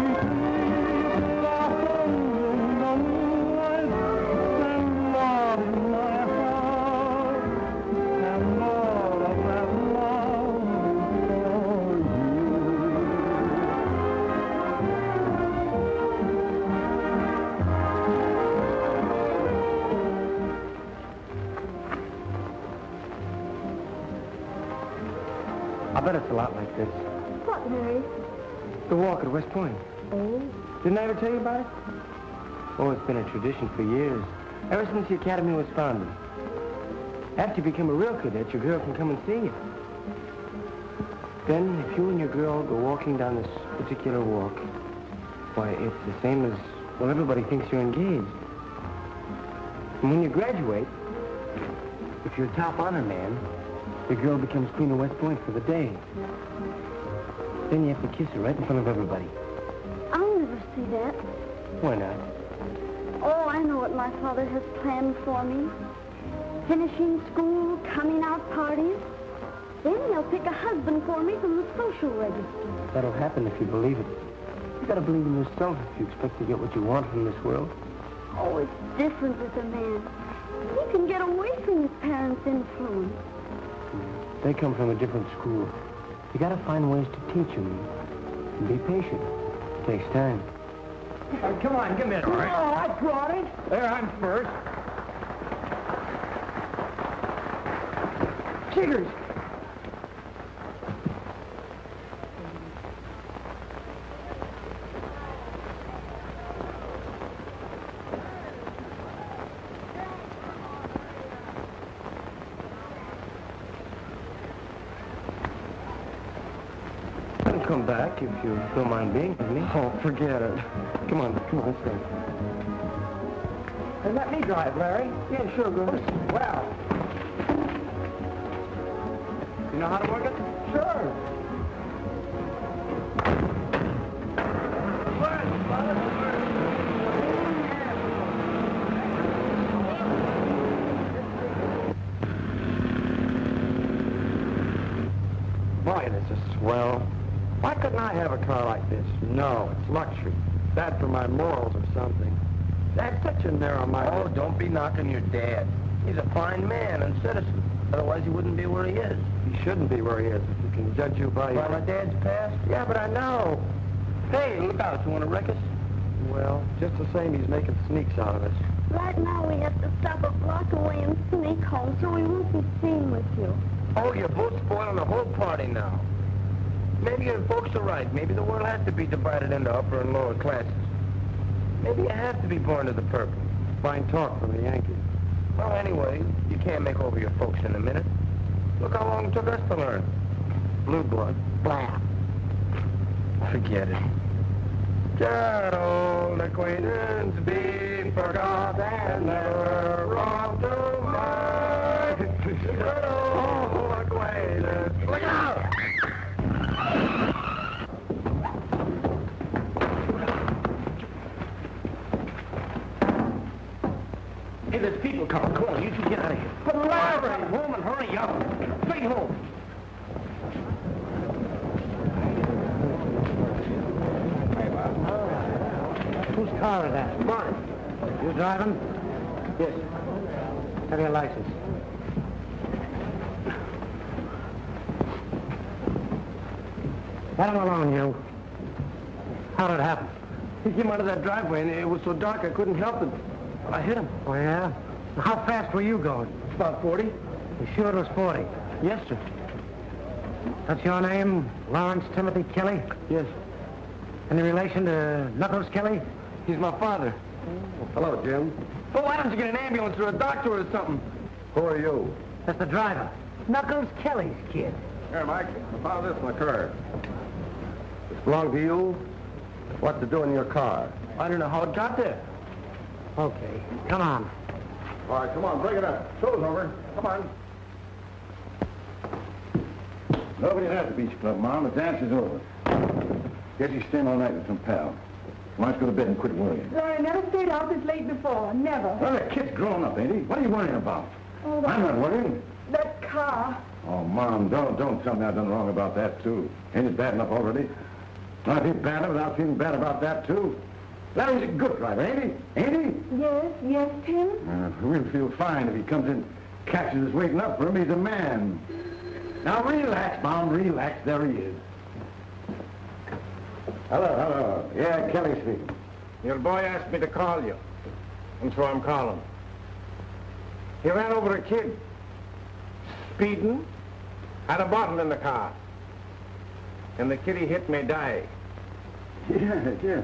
Blossom in the moonlight, and love in my heart, and all of that love for you. I bet it's a lot like this. What, Mary? The walk at West Point. Oh? Didn't I ever tell you about it? Oh, it's been a tradition for years, ever since the academy was founded. After you become a real cadet, your girl can come and see you. Then, if you and your girl go walking down this particular walk, why, it's the same as, well, everybody thinks you're engaged. And when you graduate, if you're a top honor man, the girl becomes Queen of West Point for the day. Then you have to kiss her right in front of everybody. I'll never see that. Why not? Oh, I know what my father has planned for me. Finishing school, coming out parties. Then he'll pick a husband for me from the social register. That'll happen if you believe it. You gotta believe in yourself if you expect to get what you want from this world. Oh, it's different with a man. He can get away from his parents' influence. They come from a different school. You gotta find ways to teach them. And be patient. It takes time. Come on, give me it, all right? Oh, I brought it. There, I'm first. Jiggers. Come back if you don't mind being with me. Oh, forget it. Come on, let's go. Hey, let me drive, Larry. Yeah, sure, go ahead. Well. You know how to work it? Sure. Boy, this is swell. Why couldn't I have a car like this? No, it's luxury. Bad for my morals or something. That's such a narrow-minded... Oh, don't be knocking your dad. He's a fine man and citizen. Otherwise, he wouldn't be where he is. He shouldn't be where he is if you can judge you by... By my dad's past? Yeah, but I know. Hey, look out. You want to wreck us? Well, just the same, he's making sneaks out of us. Right now, we have to stop a block away and sneak home so we won't be seen with you. Oh, you're both spoiling the whole party now. Maybe your folks are right. Maybe the world has to be divided into upper and lower classes. Maybe you have to be born to the purple. Fine talk from the Yankees. Well, anyway, you can't make over your folks in a minute. Look how long it took us to learn. Blue blood. Blah. Forget it. Just old acquaintance be forgot and never wrong to mind. Just old acquaintance. Look out! Hey, there's people coming. Come on, you two get out of here. For the library, woman, hurry up. Straight home. Whose car is that? Mine. You driving? Yes. Have your license. Let him alone, you. How did it happen? He came out of that driveway, and it was so dark I couldn't help it. I hit him. Oh, yeah? How fast were you going? About 40. You sure it was 40? Yes, sir. That's your name, Lawrence Timothy Kelly? Yes. Any relation to Knuckles Kelly? He's my father. Hello, Jim. Well, why don't you get an ambulance or a doctor or something? Who are you? That's the driver. Knuckles Kelly's kid. Here, Mike. I found this in the car. This belong to you? What's it doing in your car? I don't know how it got there. Okay, come on. All right, come on, bring it up. Show's over. Come on. Nobody's at the beach club, Mom. The dance is over. Guess you're staying all night with some pal. Why don't you go to bed and quit worrying? I never stayed out this late before. Never. Well, that kid's grown up, ain't he? What are you worrying about? Oh, I'm not worrying. that car. Oh, Mom, don't tell me I've done wrong about that, too. Ain't it bad enough already? I feel bad without feeling bad about that, too. Larry's a good driver, ain't he? Ain't he? Yes, Tim. We'll feel fine if he comes in, catches us waiting up for him. He's a man. Now, relax, Mom, relax. There he is. Hello. Yeah, Kelly speaking. Your boy asked me to call you, and so I'm calling. He ran over a kid, speeding, had a bottle in the car, and the kid he hit may die. Yeah,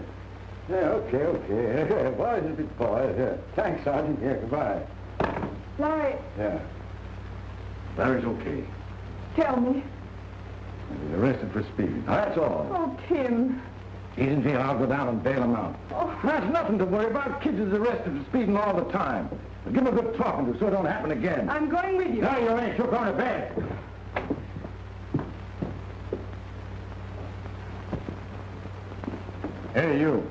okay. Boy's a big boy. Yeah. Thanks, Sergeant. Yeah, goodbye. Larry, Yeah. Larry's okay. tell me. He's arrested for speeding. That's all. Oh, Tim. He's in jail. I'll go down and bail him out. Oh. That's nothing to worry about. Kids is arrested for speeding all the time. Give him a good talking to so it don't happen again. I'm going with you. No, you ain't. You're going to bed. Hey, you.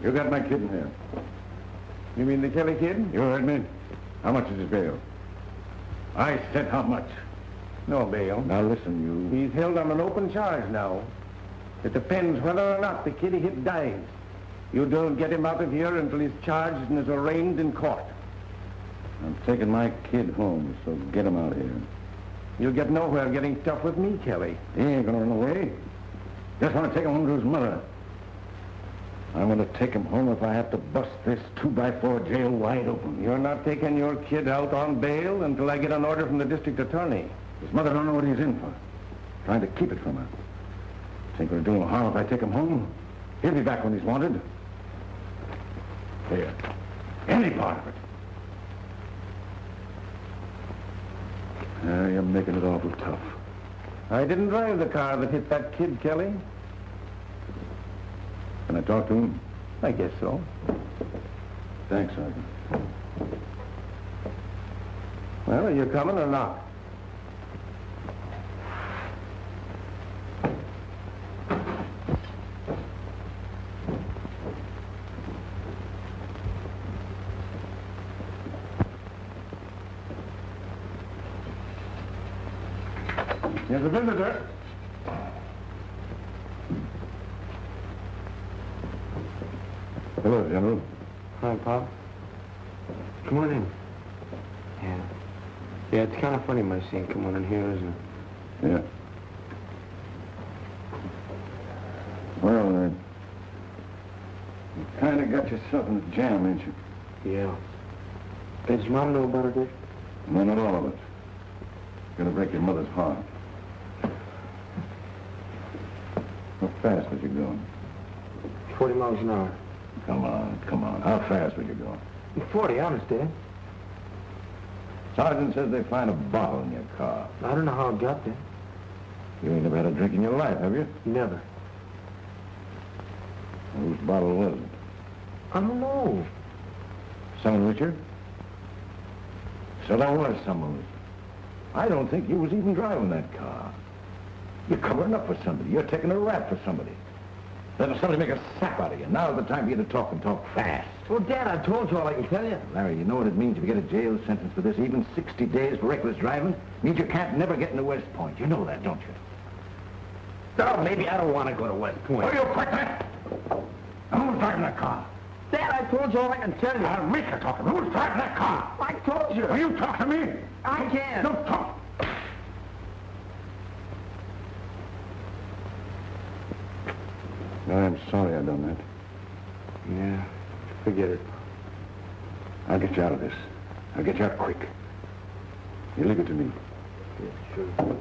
You got my kid in here. You mean the Kelly kid? You heard me? How much is his bail? I said how much. No bail. Now listen, you. He's held on an open charge now. It depends whether or not the kid he hit dies. You don't get him out of here until he's charged and is arraigned in court. I'm taking my kid home, so get him out of here. You'll get nowhere getting tough with me, Kelly. He ain't gonna run away. Just want to take him home to his mother. I'm gonna take him home if I have to bust this 2x4 jail wide open. You're not taking your kid out on bail until I get an order from the district attorney. His mother don't know what he's in for. Trying to keep it from her. Think we're doing harm if I take him home? He'll be back when he's wanted. Here. Any part of it. You're making it awful tough. I didn't drive the car that hit that kid, Kelly. Can I talk to him? I guess so. Thanks, Sergeant. Well, are you coming or not? Here's a visitor. Hello, General. Hi, Pop. Come on in. Yeah, it's kind of funny, my seeing come on in here, isn't it? Yeah. Well, you kind of got yourself in a jam, ain't you? Yeah. Does Mom know about it, Dick? No, not all of it. Gonna break your mother's heart. fast was you going? 40 miles an hour. Come on, come on. How fast were you going? 40, honest, Dad. Sergeant says they find a bottle in your car. I don't know how it got there. You ain't never had a drink in your life, have you? Never. Whose bottle was it? I don't know. Someone with you? So there was someone with you. I don't think you was even driving that car. You're covering up for somebody. You're taking a rap for somebody. Letting somebody make a sap out of you. Now's the time for you to talk and talk fast. Well, Dad, I told you all I can tell you. Larry, you know what it means if you get a jail sentence for this? Even 60 days for reckless driving? Means you can't never get into West Point. You know that, don't you? Oh, maybe I don't want to go to West Point. Oh, you quit that! Now, who's driving that car? Dad, I told you all I can tell you. I'll make you talk. Who's driving that car? I told you. Will you talk to me? I can't. Don't talk. I'm sorry I done that. Yeah, forget it. I'll get you out of this. I'll get you out quick. You leave it to me. Yeah, sure.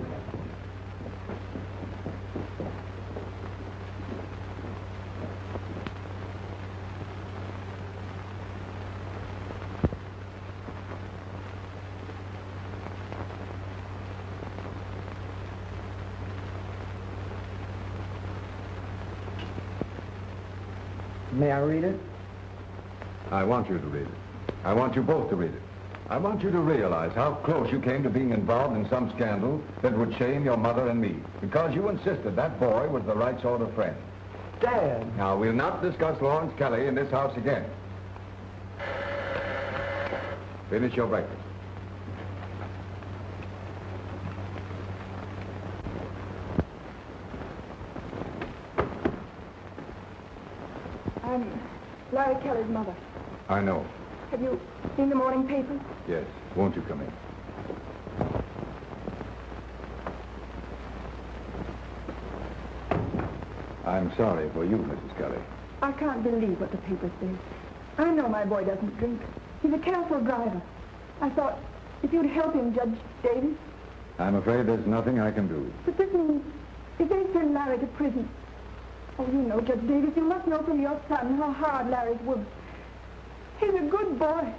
May I read it? I want you to read it. I want you both to read it. I want you to realize how close you came to being involved in some scandal that would shame your mother and me, because you insisted that boy was the right sort of friend. Dad. Now, we'll not discuss Lawrence Kelly in this house again. Finish your breakfast. I'm Larry Kelly's mother. I know. Have you seen the morning papers? Yes. Won't you come in? I'm sorry for you, Mrs. Kelly. I can't believe what the papers say. I know my boy doesn't drink. He's a careful driver. I thought if you'd help him, Judge Davis. I'm afraid there's nothing I can do. But this means if they send Larry to prison. Oh, you know, Judge Davis, you must know from your son how hard Larry's worked. He's a good boy.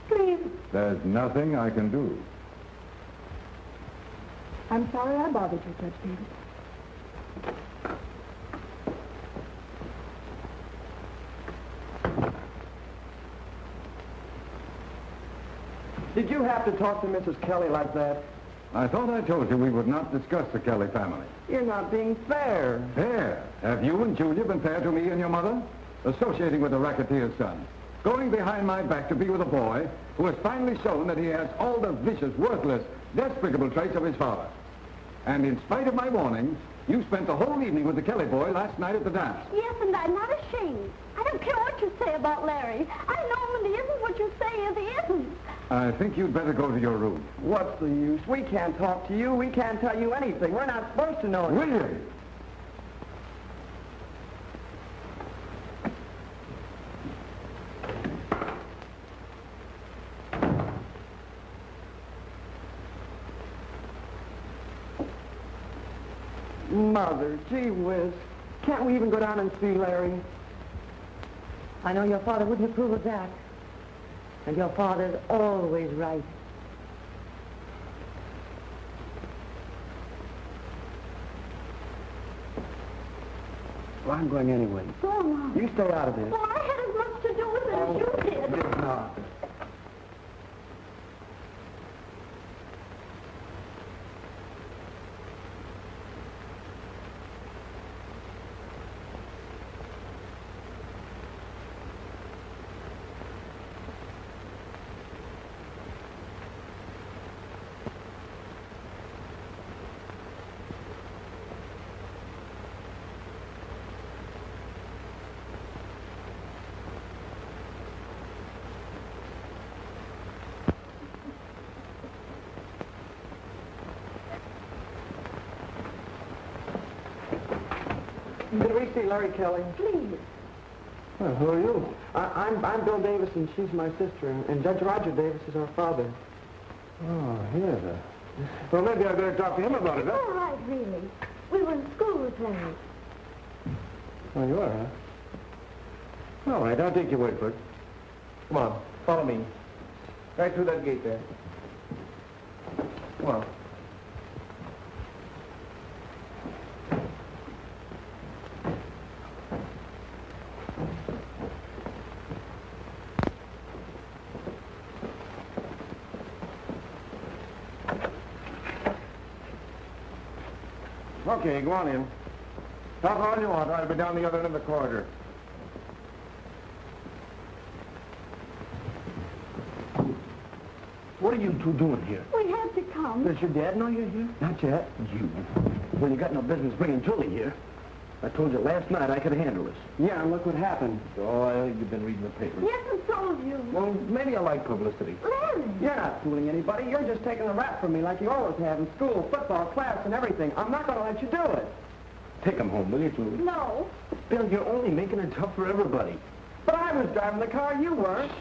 Please. There's nothing I can do. I'm sorry I bothered you, Judge Davis. Did you have to talk to Mrs. Kelly like that? I thought I told you we would not discuss the Kelly family. You're not being fair. Fair? Have you and Julia been fair to me and your mother? Associating with a racketeer's son. Going behind my back to be with a boy who has finally shown that he has all the vicious, worthless, despicable traits of his father. And in spite of my warnings, you spent the whole evening with the Kelly boy last night at the dance. Yes, and I'm not ashamed. I don't care what you say about Larry. I know him and he isn't what you say is he isn't. I think you'd better go to your room. What's the use? We can't talk to you. We can't tell you anything. We're not supposed to know it. William! Mother, gee whiz. Can't we even go down and see Larry? I know your father wouldn't approve of that. And your father's always right. Well, I'm going anyway. Go on. You stay out of this. Well, I had as much to do with it as you did. Did not. Can we see Larry Kelly? Please. Well, who are you? I'm Bill Davis, and she's my sister, and Judge Roger Davis is our father. Oh, yes. Well, maybe I better talk to him about it, It's huh? all right, really. We were in school with Larry. Oh, you are, huh? All right, I'll take your word for it. Come on, follow me. Right through that gate there. Come on. Okay, go on in. Talk all you want. I'll be down the other end of the corridor. What are you two doing here? We had to come. Does your dad know you're here? Not yet. You. Well, you got no business bringing Julie here. I told you last night I could handle this. Yeah, and look what happened. Oh, you've been reading the papers. Yes, and so have you. Well, maybe I like publicity. Larry. You're not fooling anybody. You're just taking the rap from me like you always have in school, football, class, and everything. I'm not going to let you do it. Take him home, will you, Julie? No. Bill, you're only making it tough for everybody. But I was driving the car. You weren't.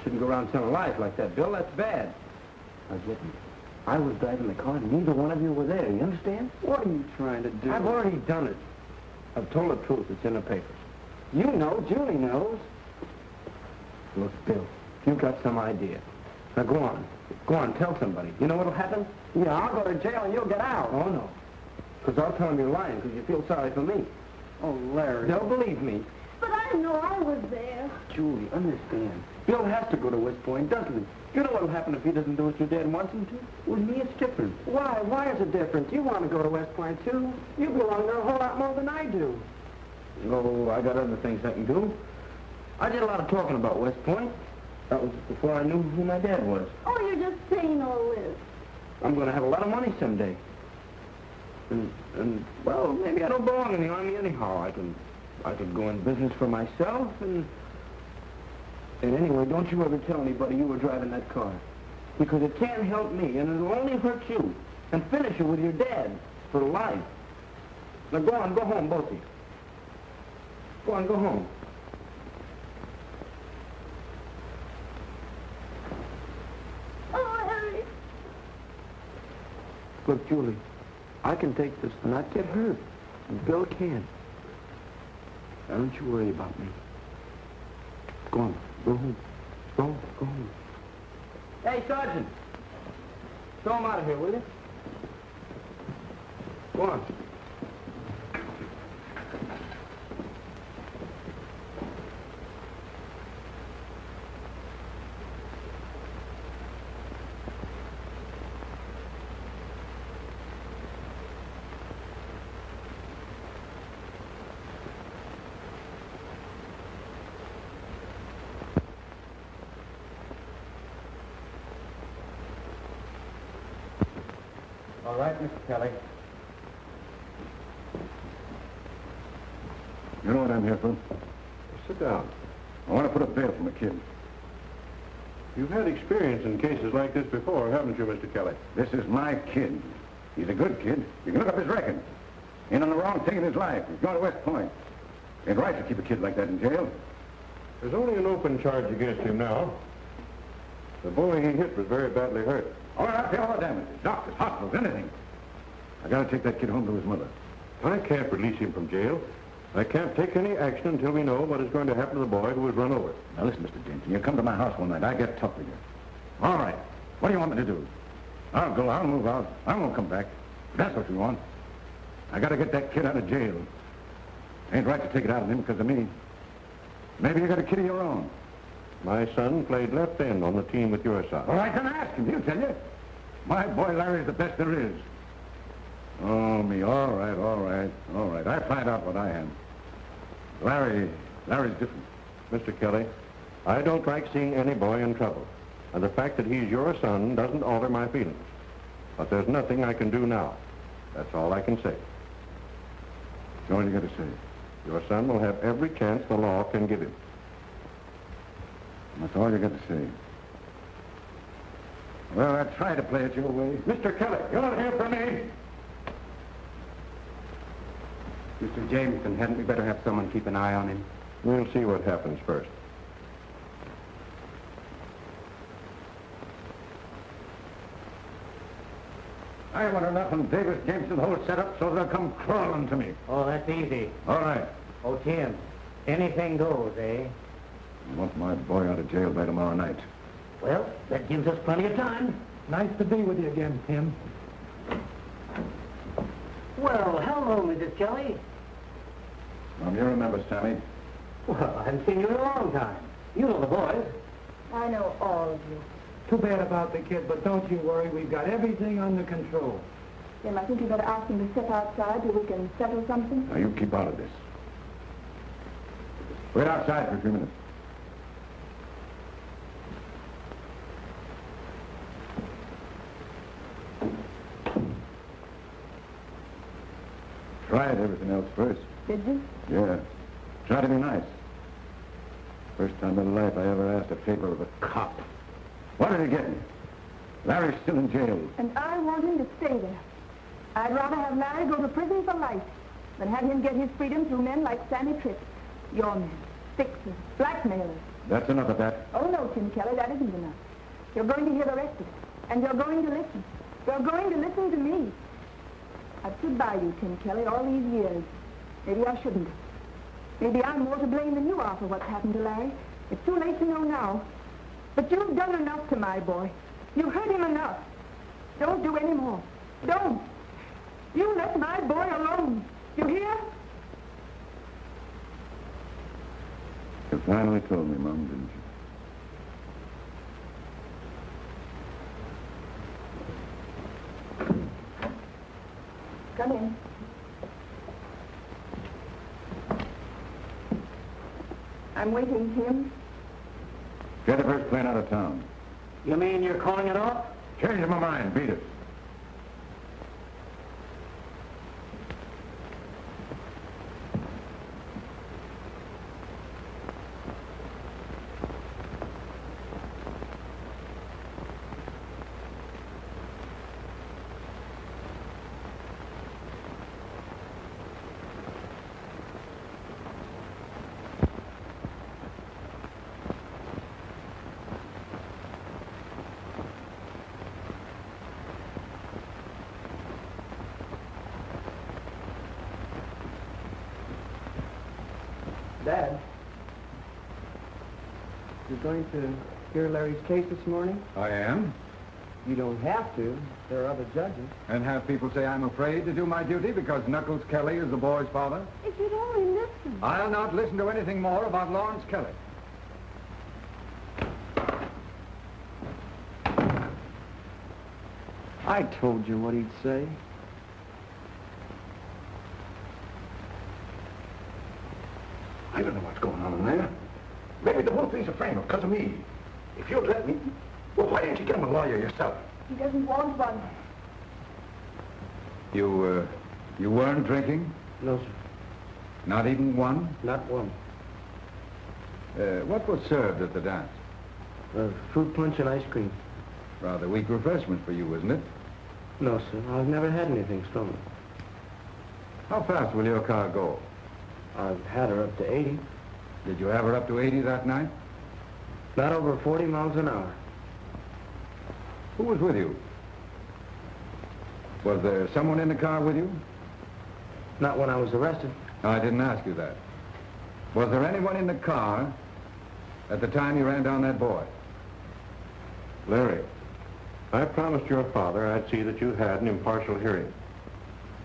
Shouldn't go around telling lies like that, Bill. That's bad. I didn't. I was driving the car, and neither one of you were there. You understand? What are you trying to do? I've already done it. I've told the truth. It's in the papers. You know. Julie knows. Look, Bill, you've got some idea. Now, go on. Go on, tell somebody. You know what'll happen? Yeah, I'll go to jail and you'll get out. Oh, no. Because I'll tell them you're lying because you feel sorry for me. Oh, Larry. They'll believe me. But I know I was there. Julie, understand. Bill has to go to West Point, doesn't he? You know what'll happen if he doesn't do what your dad wants him to? With me, it's different. Why? Why is it different? You want to go to West Point, too. You belong there a whole lot more than I do. Oh, I got other things I can do. I did a lot of talking about West Point. That was before I knew who my dad was. Oh, you're just saying all this. I'm going to have a lot of money someday. And well, maybe I don't belong in the Army anyhow. I could go in business for myself, and anyway, don't you ever tell anybody you were driving that car. Because it can't help me, and it'll only hurt you. And finish it with your dad for life. Now go on, go home, both of you. Go on, go home. Oh, Harry. Look, Julie, I can take this and not get hurt. And Bill can't. Now, don't you worry about me. Go on, go home. Go home. Hey, Sergeant. Throw him out of here, will you? Go on. All right, Mr. Kelly. You know what I'm here for? Sit down. I want to put up bail for my kid. You've had experience in cases like this before, haven't you, Mr. Kelly? This is my kid. He's a good kid. You can look up his record. Ain't on the wrong thing in his life. He's going to West Point. Ain't right to keep a kid like that in jail. There's only an open charge against him now. The boy he hit was very badly hurt. All right, I'll pay all the damages. Doctors, hospitals, anything. I got to take that kid home to his mother. I can't release him from jail. I can't take any action until we know what is going to happen to the boy who was run over. Now, listen, Mr. Jensen, you come to my house one night, I get tough with you. All right. What do you want me to do? I'll go, I'll move out. I won't come back. If that's what you want. I got to get that kid out of jail. Ain't right to take it out of him because of me. Maybe you got a kid of your own. My son played left end on the team with your son. All right, then ask him. He'll tell you. My boy Larry's the best there is. Oh, me. All right. I find out what I am. Larry's different. Mr. Kelly, I don't like seeing any boy in trouble. And the fact that he's your son doesn't alter my feelings. But there's nothing I can do now. That's all I can say. So what you got to say? Your son will have every chance the law can give him. That's all you got to say. Well, I try to play it your way. Mr. Kelly, you're not here for me. Mr. Jameson, hadn't we better have someone keep an eye on him? We'll see what happens first. I I want enough from Davis James to the whole setup so they'll come crawling to me. Oh, that's easy. All right. Oh, Tim, anything goes, eh? I want my boy out of jail by tomorrow night. Well, that gives us plenty of time. Nice to be with you again, Tim. Well, hello, Mrs. Kelly. You remember, Sammy? Well, I haven't seen you in a long time. You know the boys. I know all of you. Too bad about the kid, but don't you worry. We've got everything under control. Jim, I think you better ask him to step outside till we can settle something. Now, you keep out of this. Wait outside for a few minutes. Tried everything else first. Did you? Yeah. Try to be nice. First time in life I ever asked a favor of a cop. What did he get me? Larry's still in jail. And I want him to stay there. I'd rather have Larry go to prison for life than have him get his freedom through men like Sammy Tripp. Your men, fixers, blackmailers. That's enough of that. Oh, no, Tim Kelly, that isn't enough. You're going to hear the rest of it. And you're going to listen. You're going to listen to me. I've stood by you, Tim Kelly, all these years. Maybe I shouldn't. Maybe I'm more to blame than you are for what's happened to Larry. It's too late to know now. But you've done enough to my boy. You hurt him enough. Don't do any more. Don't. You let my boy alone. You hear? You finally told me, Mom, didn't you? Come in. I'm waiting, Tim. Get the first plane out of town. You mean you're calling it off? Change my mind. Beat it. Dad, you're going to hear Larry's case this morning? I am. You don't have to. There are other judges. And have people say I'm afraid to do my duty because Knuckles Kelly is the boy's father? If you'd only listen. I'll not listen to anything more about Lawrence Kelly. I told you what he'd say. I don't know what's going on in there. Maybe the whole thing's a frame-up because of me. If you'd let me... Well, why didn't you get him a lawyer yourself? He doesn't want one. You weren't drinking? No, sir. Not even one? Not one. What was served at the dance? Fruit punch and ice cream. Rather weak refreshment for you, isn't it? No, sir. I've never had anything stronger. How fast will your car go? I've had her up to 80. Did you have her up to 80 that night? Not over 40 miles an hour. Who was with you? Was there someone in the car with you? Not when I was arrested. I didn't ask you that. Was there anyone in the car at the time you ran down that boy? Larry, I promised your father I'd see that you had an impartial hearing.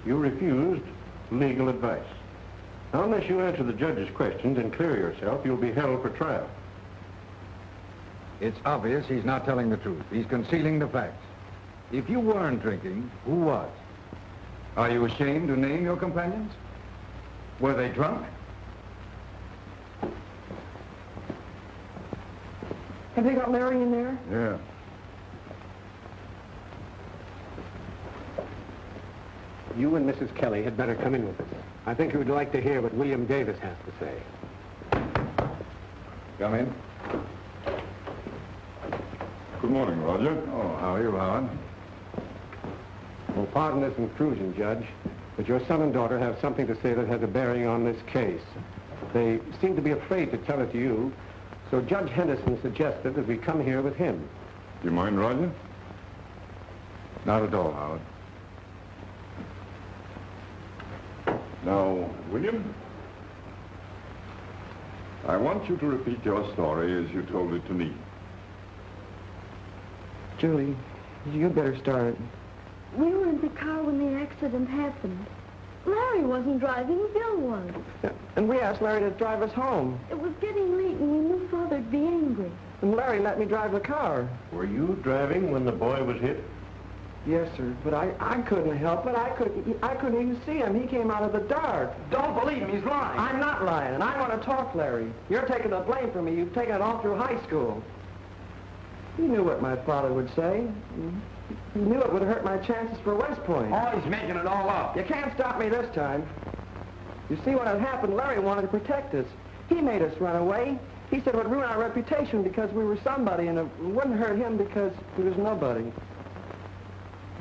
You refused legal advice. Now, unless you answer the judge's questions and clear yourself, you'll be held for trial. It's obvious he's not telling the truth. He's concealing the facts. If you weren't drinking, who was? Are you ashamed to name your companions? Were they drunk? Have they got Larry in there? Yeah. You and Mrs. Kelly had better come in with us. I think you would like to hear what William Davis has to say. Come in. Good morning, Roger. Oh, how are you, Howard? Well, pardon this intrusion, Judge, but your son and daughter have something to say that has a bearing on this case. They seem to be afraid to tell it to you, so Judge Henderson suggested that we come here with him. Do you mind, Roger? Not at all, Howard. Now, William, I want you to repeat your story as you told it to me. Julie, you better start. We were in the car when the accident happened. Larry wasn't driving, Bill was. And we asked Larry to drive us home. It was getting late and we knew Father'd be angry. And Larry let me drive the car. Were you driving when the boy was hit? Yes, sir, but I couldn't help it. I couldn't even see him. He came out of the dark. Don't believe him. He's lying. I'm not lying, and I want to talk, Larry. You're taking the blame for me. You've taken it all through high school. You knew what my father would say. You knew it would hurt my chances for West Point. Oh, he's making it all up. You can't stop me this time. You see, when it happened, Larry wanted to protect us. He made us run away. He said it would ruin our reputation because we were somebody, and it wouldn't hurt him because he was nobody.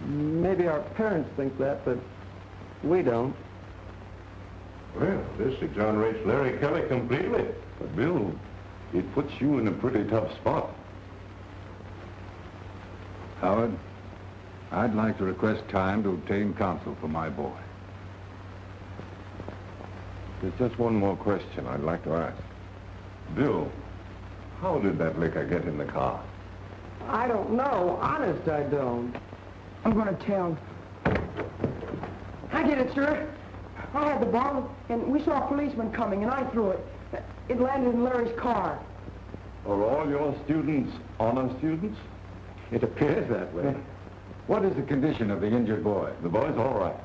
Maybe our parents think that, but we don't. Well, this exonerates Larry Kelly completely. But, Bill, it puts you in a pretty tough spot. Howard, I'd like to request time to obtain counsel for my boy. There's just one more question I'd like to ask. Bill, how did that liquor get in the car? I don't know. Honest, I don't. I'm going to tell. I did it, sir. I had the bottle, and we saw a policeman coming, and I threw it. It landed in Larry's car. Are all your students honor students? It appears that way. What is the condition of the injured boy? The boy's all right.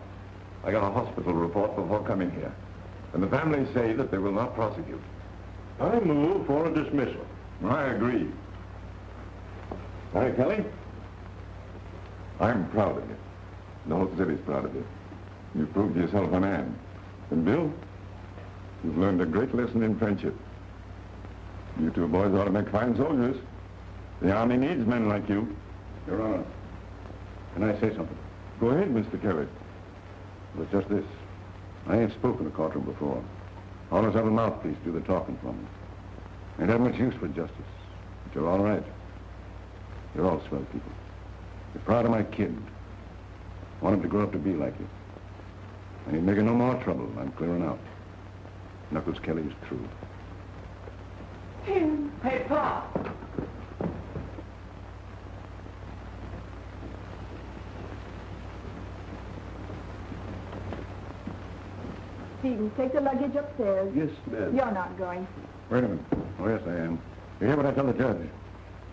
I got a hospital report before coming here. And the family say that they will not prosecute. I move for a dismissal. I agree. Larry Kelly? I'm proud of you. The whole city's proud of you. You've proved yourself a man. And Bill, you've learned a great lesson in friendship. You two boys ought to make fine soldiers. The Army needs men like you. Your Honor, can I say something? Go ahead, Mr. Kelly. It was just this. I ain't spoken to courtroom before. Always have a mouthpiece do the talking for me. Ain't had much use for justice. But you're all right. You're all swell people. You're proud of my kid. Want him to grow up to be like you. I ain't making no more trouble. I'm clearing out. Knuckles Kelly is through. Hey, Pop. Stephen, take the luggage upstairs. Yes, ma'am. You're not going. Wait a minute. Oh, yes, I am. You hear what I tell the judge?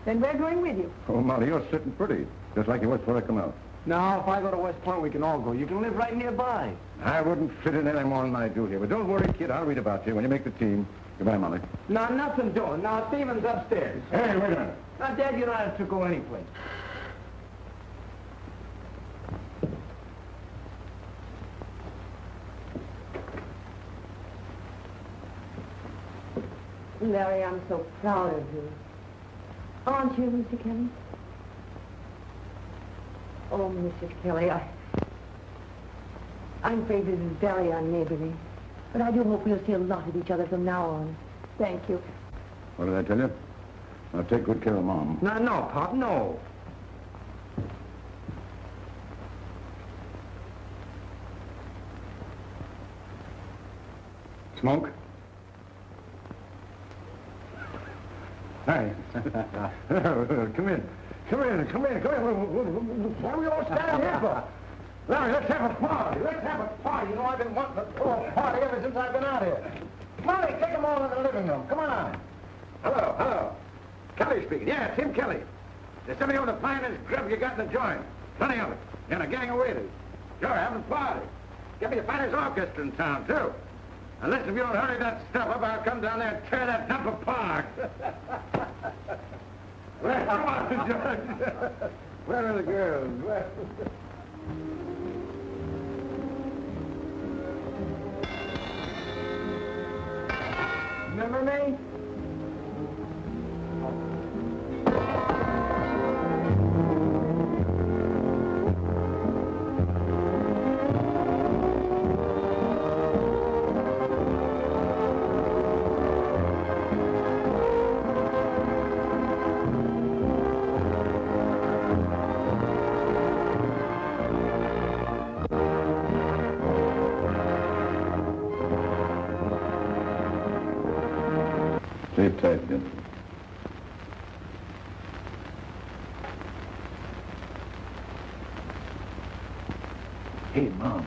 Then we're going with you. Oh, Molly, you're sitting pretty. Just like you was before I come out. No, if I go to West Point, we can all go. You can live right nearby. I wouldn't fit in any more than I do here. But don't worry, kid. I'll read about you when you make the team. Goodbye, Molly. No, nothing doing. Now, Stephen's upstairs. Hey, wait a minute. Now, Dad, you don't have to go anyplace. Larry, I'm so proud of you. Aren't you, Mr. Kelly? Oh, Mrs. Kelly, I'm afraid this is very unneighborly. But I do hope we'll see a lot of each other from now on. Thank you. What did I tell you? Now, take good care of Mom. No, Pop, no. Smoke? Hi. Come in. What are we all standing here for? Larry, let's have a party. Let's have a party. You know, I've been wanting to throw a party ever since I've been out here. Molly, take them all in the living room. Come on. Hello. Kelly speaking. Yeah, Tim Kelly. There's somebody on the finest grub you got in the joint. Plenty of it. And a gang of waiters. Sure, having a party. Get me the finest orchestra in town, too. And listen, if you don't hurry that stuff up, I'll come down there and tear that dump apart. Well, come on, George. Where are the girls? Remember me? Stay tight, gentlemen. Hey, Mom.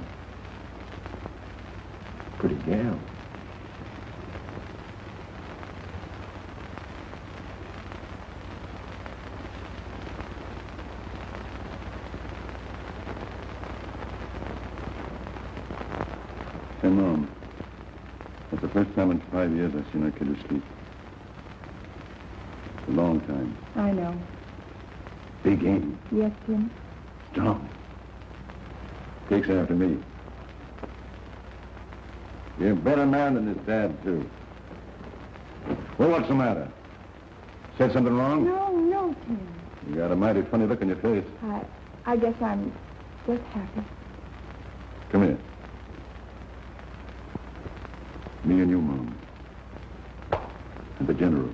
Pretty gal. Hey, Mom. That's the first time in 5 years I've seen her kid asleep. It's a long time. I know. Big aim. Yes, Jim. Strong. Takes after me. You're a better man than his dad, too. Well, what's the matter? Said something wrong? No, Tim. You got a mighty funny look on your face. I guess I'm just happy. Come here. Me and you, Mom. And the General.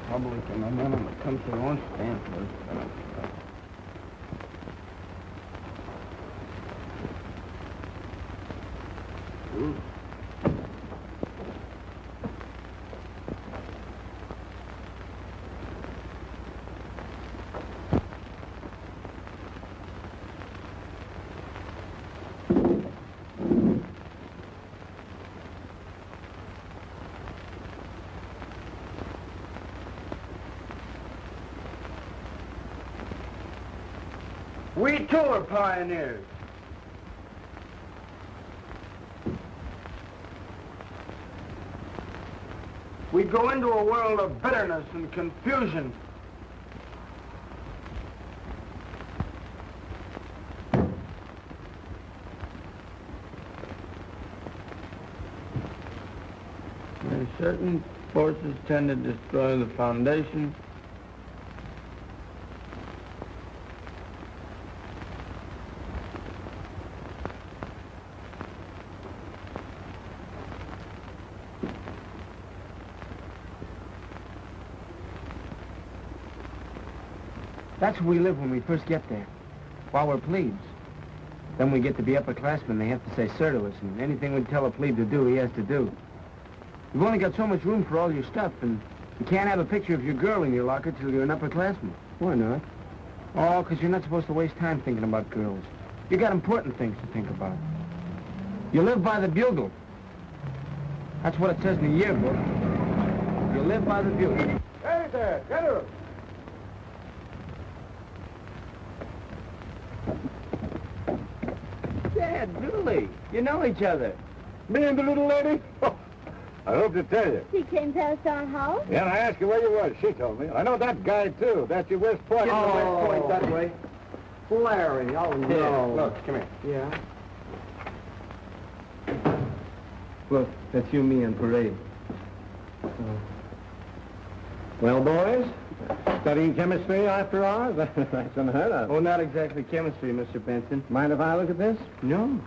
Public and the men on the country won't stand for it. We too are pioneers. We go into a world of bitterness and confusion. And certain forces tend to destroy the foundation. That's where we live when we first get there, while we're plebes. Then we get to be upperclassmen. They have to say sir to us, and anything we tell a plebe to do, he has to do. You've only got so much room for all your stuff, and you can't have a picture of your girl in your locker till you're an upperclassman. Why not? Oh, because you're not supposed to waste time thinking about girls. You got important things to think about. You live by the bugle. That's what it says in the yearbook. You live by the bugle. Hey there, General! Dad, Dooley, you know each other. Me and the little lady? I hope to tell you. She came to us our house. Yeah, and I asked you where you was. She told me. I know that guy, too. That's your West Point. Get the West Point that way. Larry, oh no. Here, look, come here. Yeah? Look, that's you, me, and Parade. Well, boys, studying chemistry after hours? That's unheard of. Oh, not exactly chemistry, Mr. Benson. Mind if I look at this? No.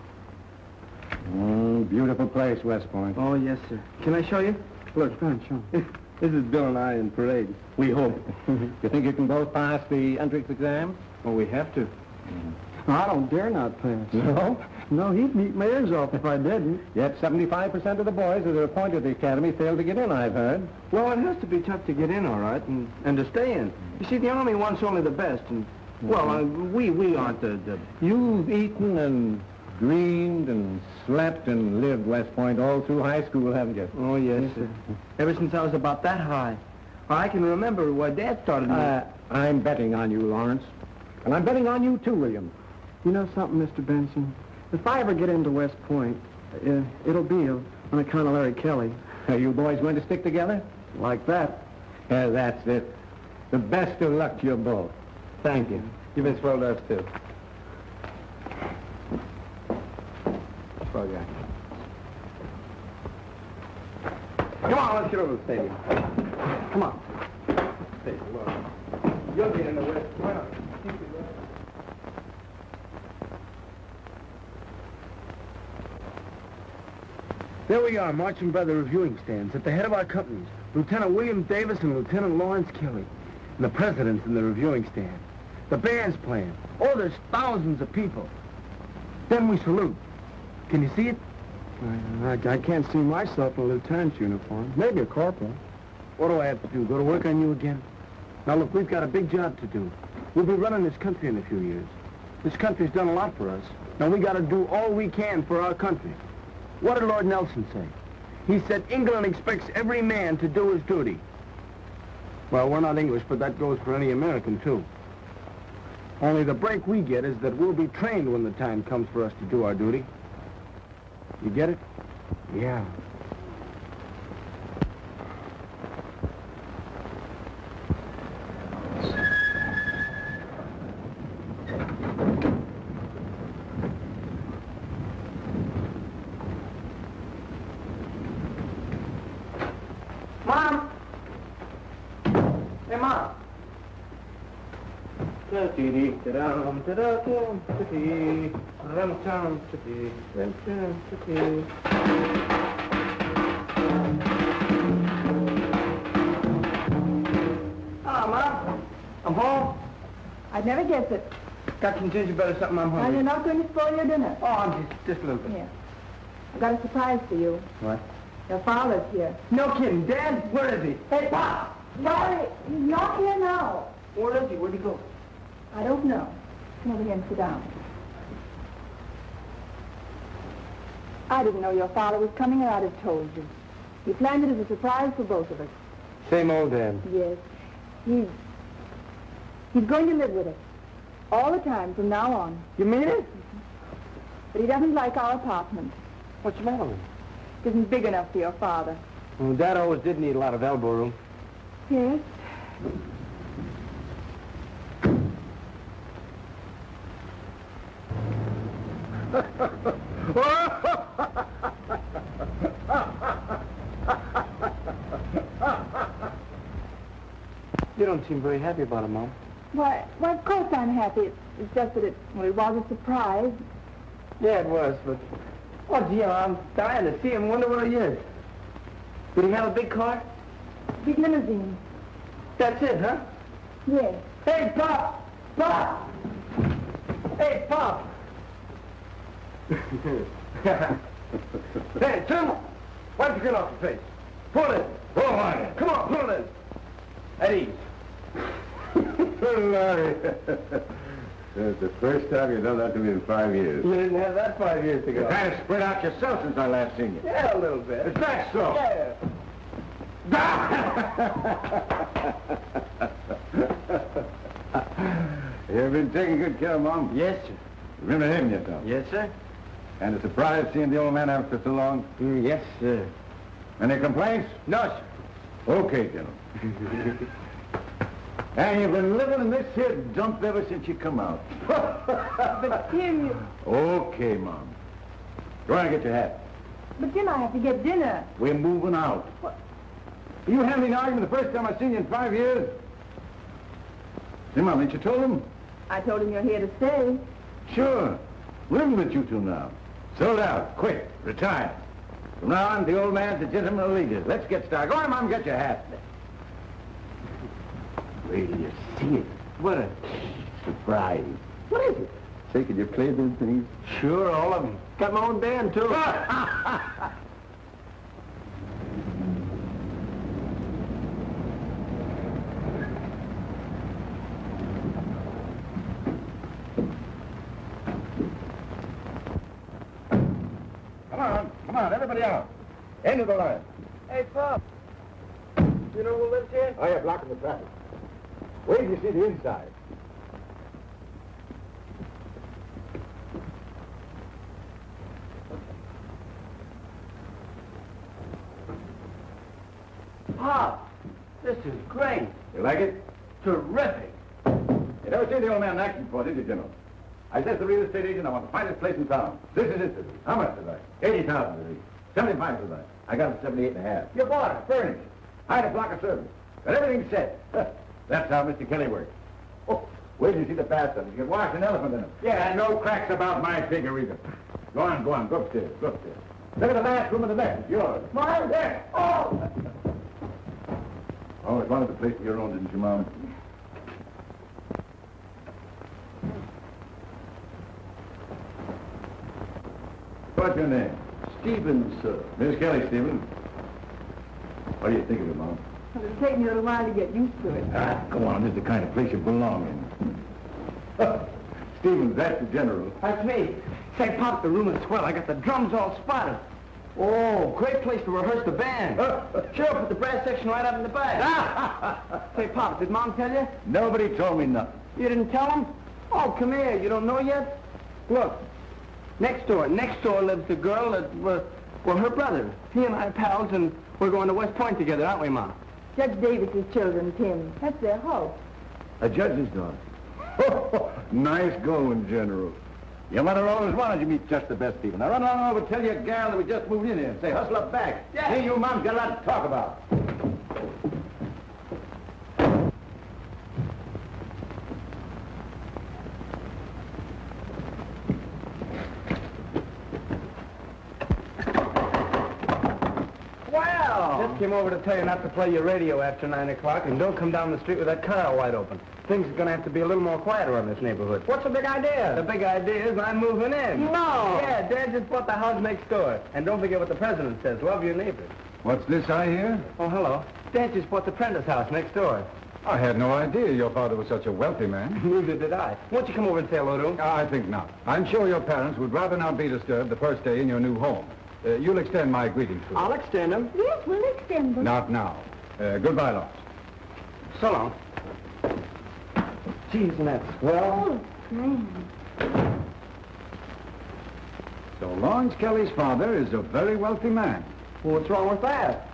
Oh, beautiful place, West Point. Oh, yes, sir. Can I show you? Look, come on, show me. This is Bill and I in Parade. We hope. You think you can both pass the entrance exam? Well, we have to. I don't dare not pass. No? No, he'd beat my ears off if I didn't. Yet 75% of the boys that are appointed to the academy fail to get in, I've heard. Well, it has to be tough to get in, all right, and to stay in. You see, the Army wants only the best, and, well, we aren't the... You've eaten and dreamed and slept and lived West Point all through high school, haven't you? Oh, yes, sir. Ever since I was about that high. I can remember why Dad started me. I'm betting on you, Lawrence. And I'm betting on you, too, William. You know something, Mr. Benson? If I ever get into West Point, it'll be on account of Larry Kelly. Are you boys going to stick together? Like that. Yeah, that's it. The best of luck to you both. Thank you. You've been swell to us, too. Swell guy. Come on, let's get over to the stadium. Come on. Hey, look. You'll get in the West Point. There we are, marching by the reviewing stands. At the head of our companies, Lieutenant William Davis and Lieutenant Lawrence Kelly. And the president's in the reviewing stand. The band's playing. Oh, there's thousands of people. Then we salute. Can you see it? I can't see myself in a lieutenant's uniform. Maybe a corporal. What do I have to do, go to work on you again? Now, look, we've got a big job to do. We'll be running this country in a few years. This country's done a lot for us. Now, we got to do all we can for our country. What did Lord Nelson say? He said England expects every man to do his duty. Well, we're not English, but that goes for any American, too. Only the break we get is that we'll be trained when the time comes for us to do our duty. You get it? Yeah. Mom! Hey, Mom! Hello, Mom. I'm home. I'd never guess it. Got some gingerbread or something, I'm Now, hungry. you're not going to spoil your dinner. Oh, I'm just a little bit. Here. I've got a surprise for you. What? Your father's here. No kidding. Dad, where is he? Hey, Pop! Sorry, he's not here now. Where is he? Where'd he go? I don't know. Come over here and sit down. I didn't know your father was coming, or I'd have told you. He planned it as a surprise for both of us. Same old Dad. Yes. He's going to live with us. All the time from now on. You mean it? But he doesn't like our apartment. What's the matter with him? It isn't big enough for your father. Well, Dad always did need a lot of elbow room. Yes? You don't seem very happy about it, Mom. Why, of course I'm happy. It's just that it was a surprise. Yeah, it was, but... Oh, gee, I'm dying to see him. Wonder where he is. Did he have a big car? Big limousine. That's it, huh? Yes. Hey, Pop! Pop! Hey, Pop! Hey, Tim! Why don't you get off the face? Pull it! Go on. Come on, pull it! At ease. Larry. That's the first time you've done that to me in 5 years. You didn't have that 5 years ago. You kind of spread out yourself since I last seen you. Yeah, a little bit. Is that so? Yeah. You've been taking good care of Mom? Yes, sir. Remember him yourself? Yes, sir. And a surprise seeing the old man after so long? Yes, sir. Any complaints? No, sir. Okay, gentlemen. And you've been living in this here dump ever since you come out. But Tim, Okay, Mom. Go on and get your hat. but Jim, I have to get dinner. We're moving out. What? You having an argument the first time I seen you in 5 years? Hey, Mom, ain't you told him? I told him you're here to stay. Sure. Living with you two now. Sold out. Quick. Retire. From now on, the old man's a gentleman leader. Let's get started. Go on, Mom, get your hat. Wait till you see it. What a surprise. What is it? Say, could you play those things? Sure, all of them. Got my own band, too. Come on, everybody out. End of the line. Hey, Pop. You know who lives here? Oh, yeah, blocking the traffic. Wait till you see the inside. Pop, this is great. You like it? Terrific. You never seen the old man in action before, did you, General? I said to the real estate agent, I want the finest place in town. This is it. How much is that? 80,000 today. 75 for that. I got it 78 and a half. You bought it, furnished. Hired a block of servants. Got everything set. That's how Mr. Kelly works. Oh, wait till you see the bathtub. You can wash an elephant in it. Yeah, no cracks about my figure either. Go on, go upstairs, go upstairs. Look at the last room in the next. It's yours. Mine? There. Oh! Always wanted the place of your own, didn't you, Mom? What's your name? Stevens, sir. Miss Kelly, Stevens. What do you think of it, Mom? Well, it'll take me a little while to get used to it. Ah, come on. This is the kind of place you belong in. Stevens, that's the general. That's me. Say, Pop, the room is swell. I got the drums all spotted. Oh, great place to rehearse the band. Sure, put the brass section right up in the back. Say, Pop, did Mom tell you? Nobody told me nothing. You didn't tell him? Oh, come here. You don't know yet? Look, next door lives the girl that, well, her brother. He and I are pals, and we're going to West Point together, aren't we, Mom? Judge Davis's children, Tim. That's their house. A judge's daughter. Nice going, General. Your mother always wanted you to meet just the best people. Now run along over and tell your gal that we just moved in here and say, hustle up back. Yeah. Hey, you Mom's got a lot to talk about. Just came over to tell you not to play your radio after 9 o'clock, and don't come down the street with that car wide open. Things are going to have to be a little more quiet around this neighborhood. What's the big idea? The big idea is I'm moving in. No! Yeah, Dad just bought the house next door. And don't forget what the president says, love your neighbors. What's this I hear? Oh, hello. Dad just bought the Prentice house next door. I had no idea your father was such a wealthy man. Neither did I. Won't you come over and say hello to him? I think not. I'm sure your parents would rather not be disturbed the first day in your new home. You'll extend my greetings to them. I'll extend them. Yes, we'll extend them. Not now. Goodbye, Lawrence. So long. Gee, isn't that swell? Oh, man. So Lawrence Kelly's father is a very wealthy man. Well, what's wrong with that?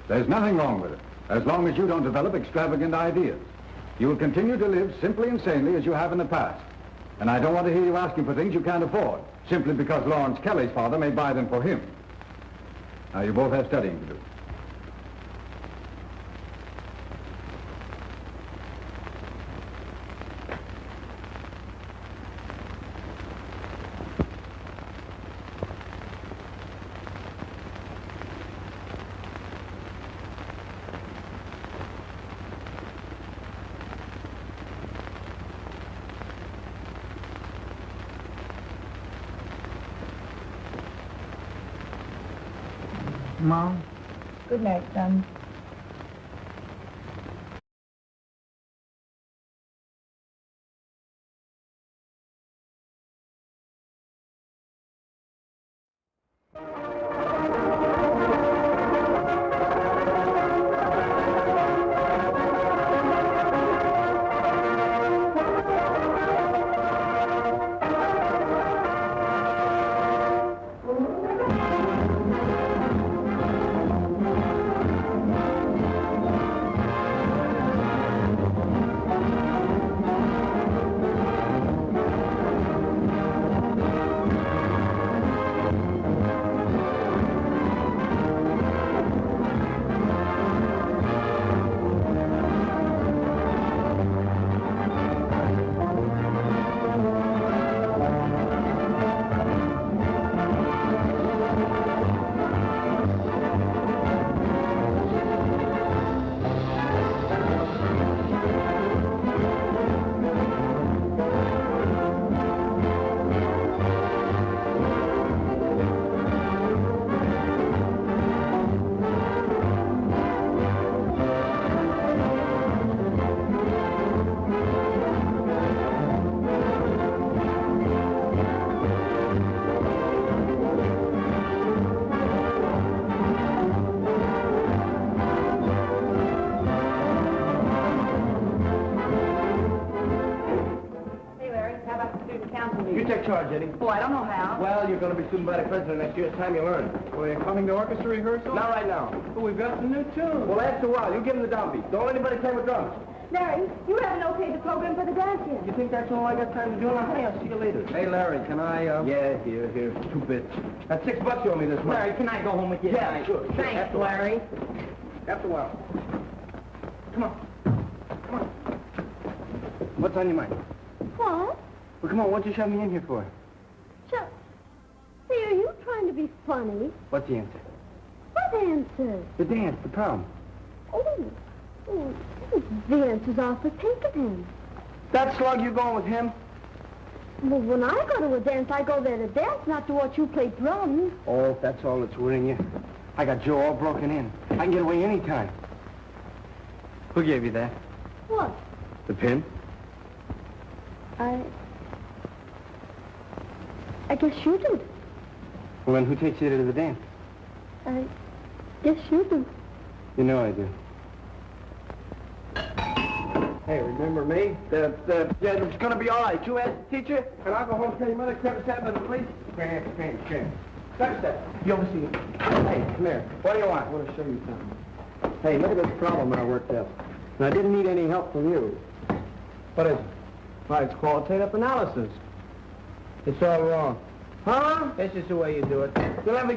There's nothing wrong with it, as long as you don't develop extravagant ideas. You will continue to live simply and sanely as you have in the past. And I don't want to hear you asking for things you can't afford, simply because Lawrence Kelly's father may buy them for him. Now, you both have studying to do. Mom? Good night, son. Charge, Eddie. Oh, I don't know how. Well, you're going to be student body president next year. It's time you learn. Well, you're coming to orchestra rehearsal? Not right now. But we've got some new tunes. Well, after a while, you give them the downbeat. Don't let anybody play with drums. Larry, you haven't okayed the program for the dance yet. You think that's all I got time to do? Now, honey, I'll see you later. Hey, Larry, can I, Yeah, here, 2 bits. That's $6 you owe me this month. Larry, can I go home with you? Yeah, sure. Thanks, After a while. Larry. After a while. Come on. Come on. What's on your mind? What? Well, come on, what'd you shove me in here for? Sure. Say, are you trying to be funny? What's the answer? What answer? The dance, the prom. Oh, the answer's off for Pinkerton. That slug, you going with him? Well, when I go to a dance, I go there to dance, not to watch you play drums. Oh, if that's all that's worrying you. I got Joe all broken in. I can get away any time. Who gave you that? What? The pin? I guess you do. Well, then who takes you to the dance? I guess you do. You know I do. Hey, remember me? Yeah, it's gonna be all right. You ask the teacher, and I'll go home and tell your mother Trevor's happened to the police. Grant. Step. You oversee it. Hey, come here. What do you want? I want to show you something. Hey, look at this problem I worked up. And I didn't need any help from you. What is it? Why, it's qualitative analysis. It's all wrong. Huh? This is the way you do it. You let me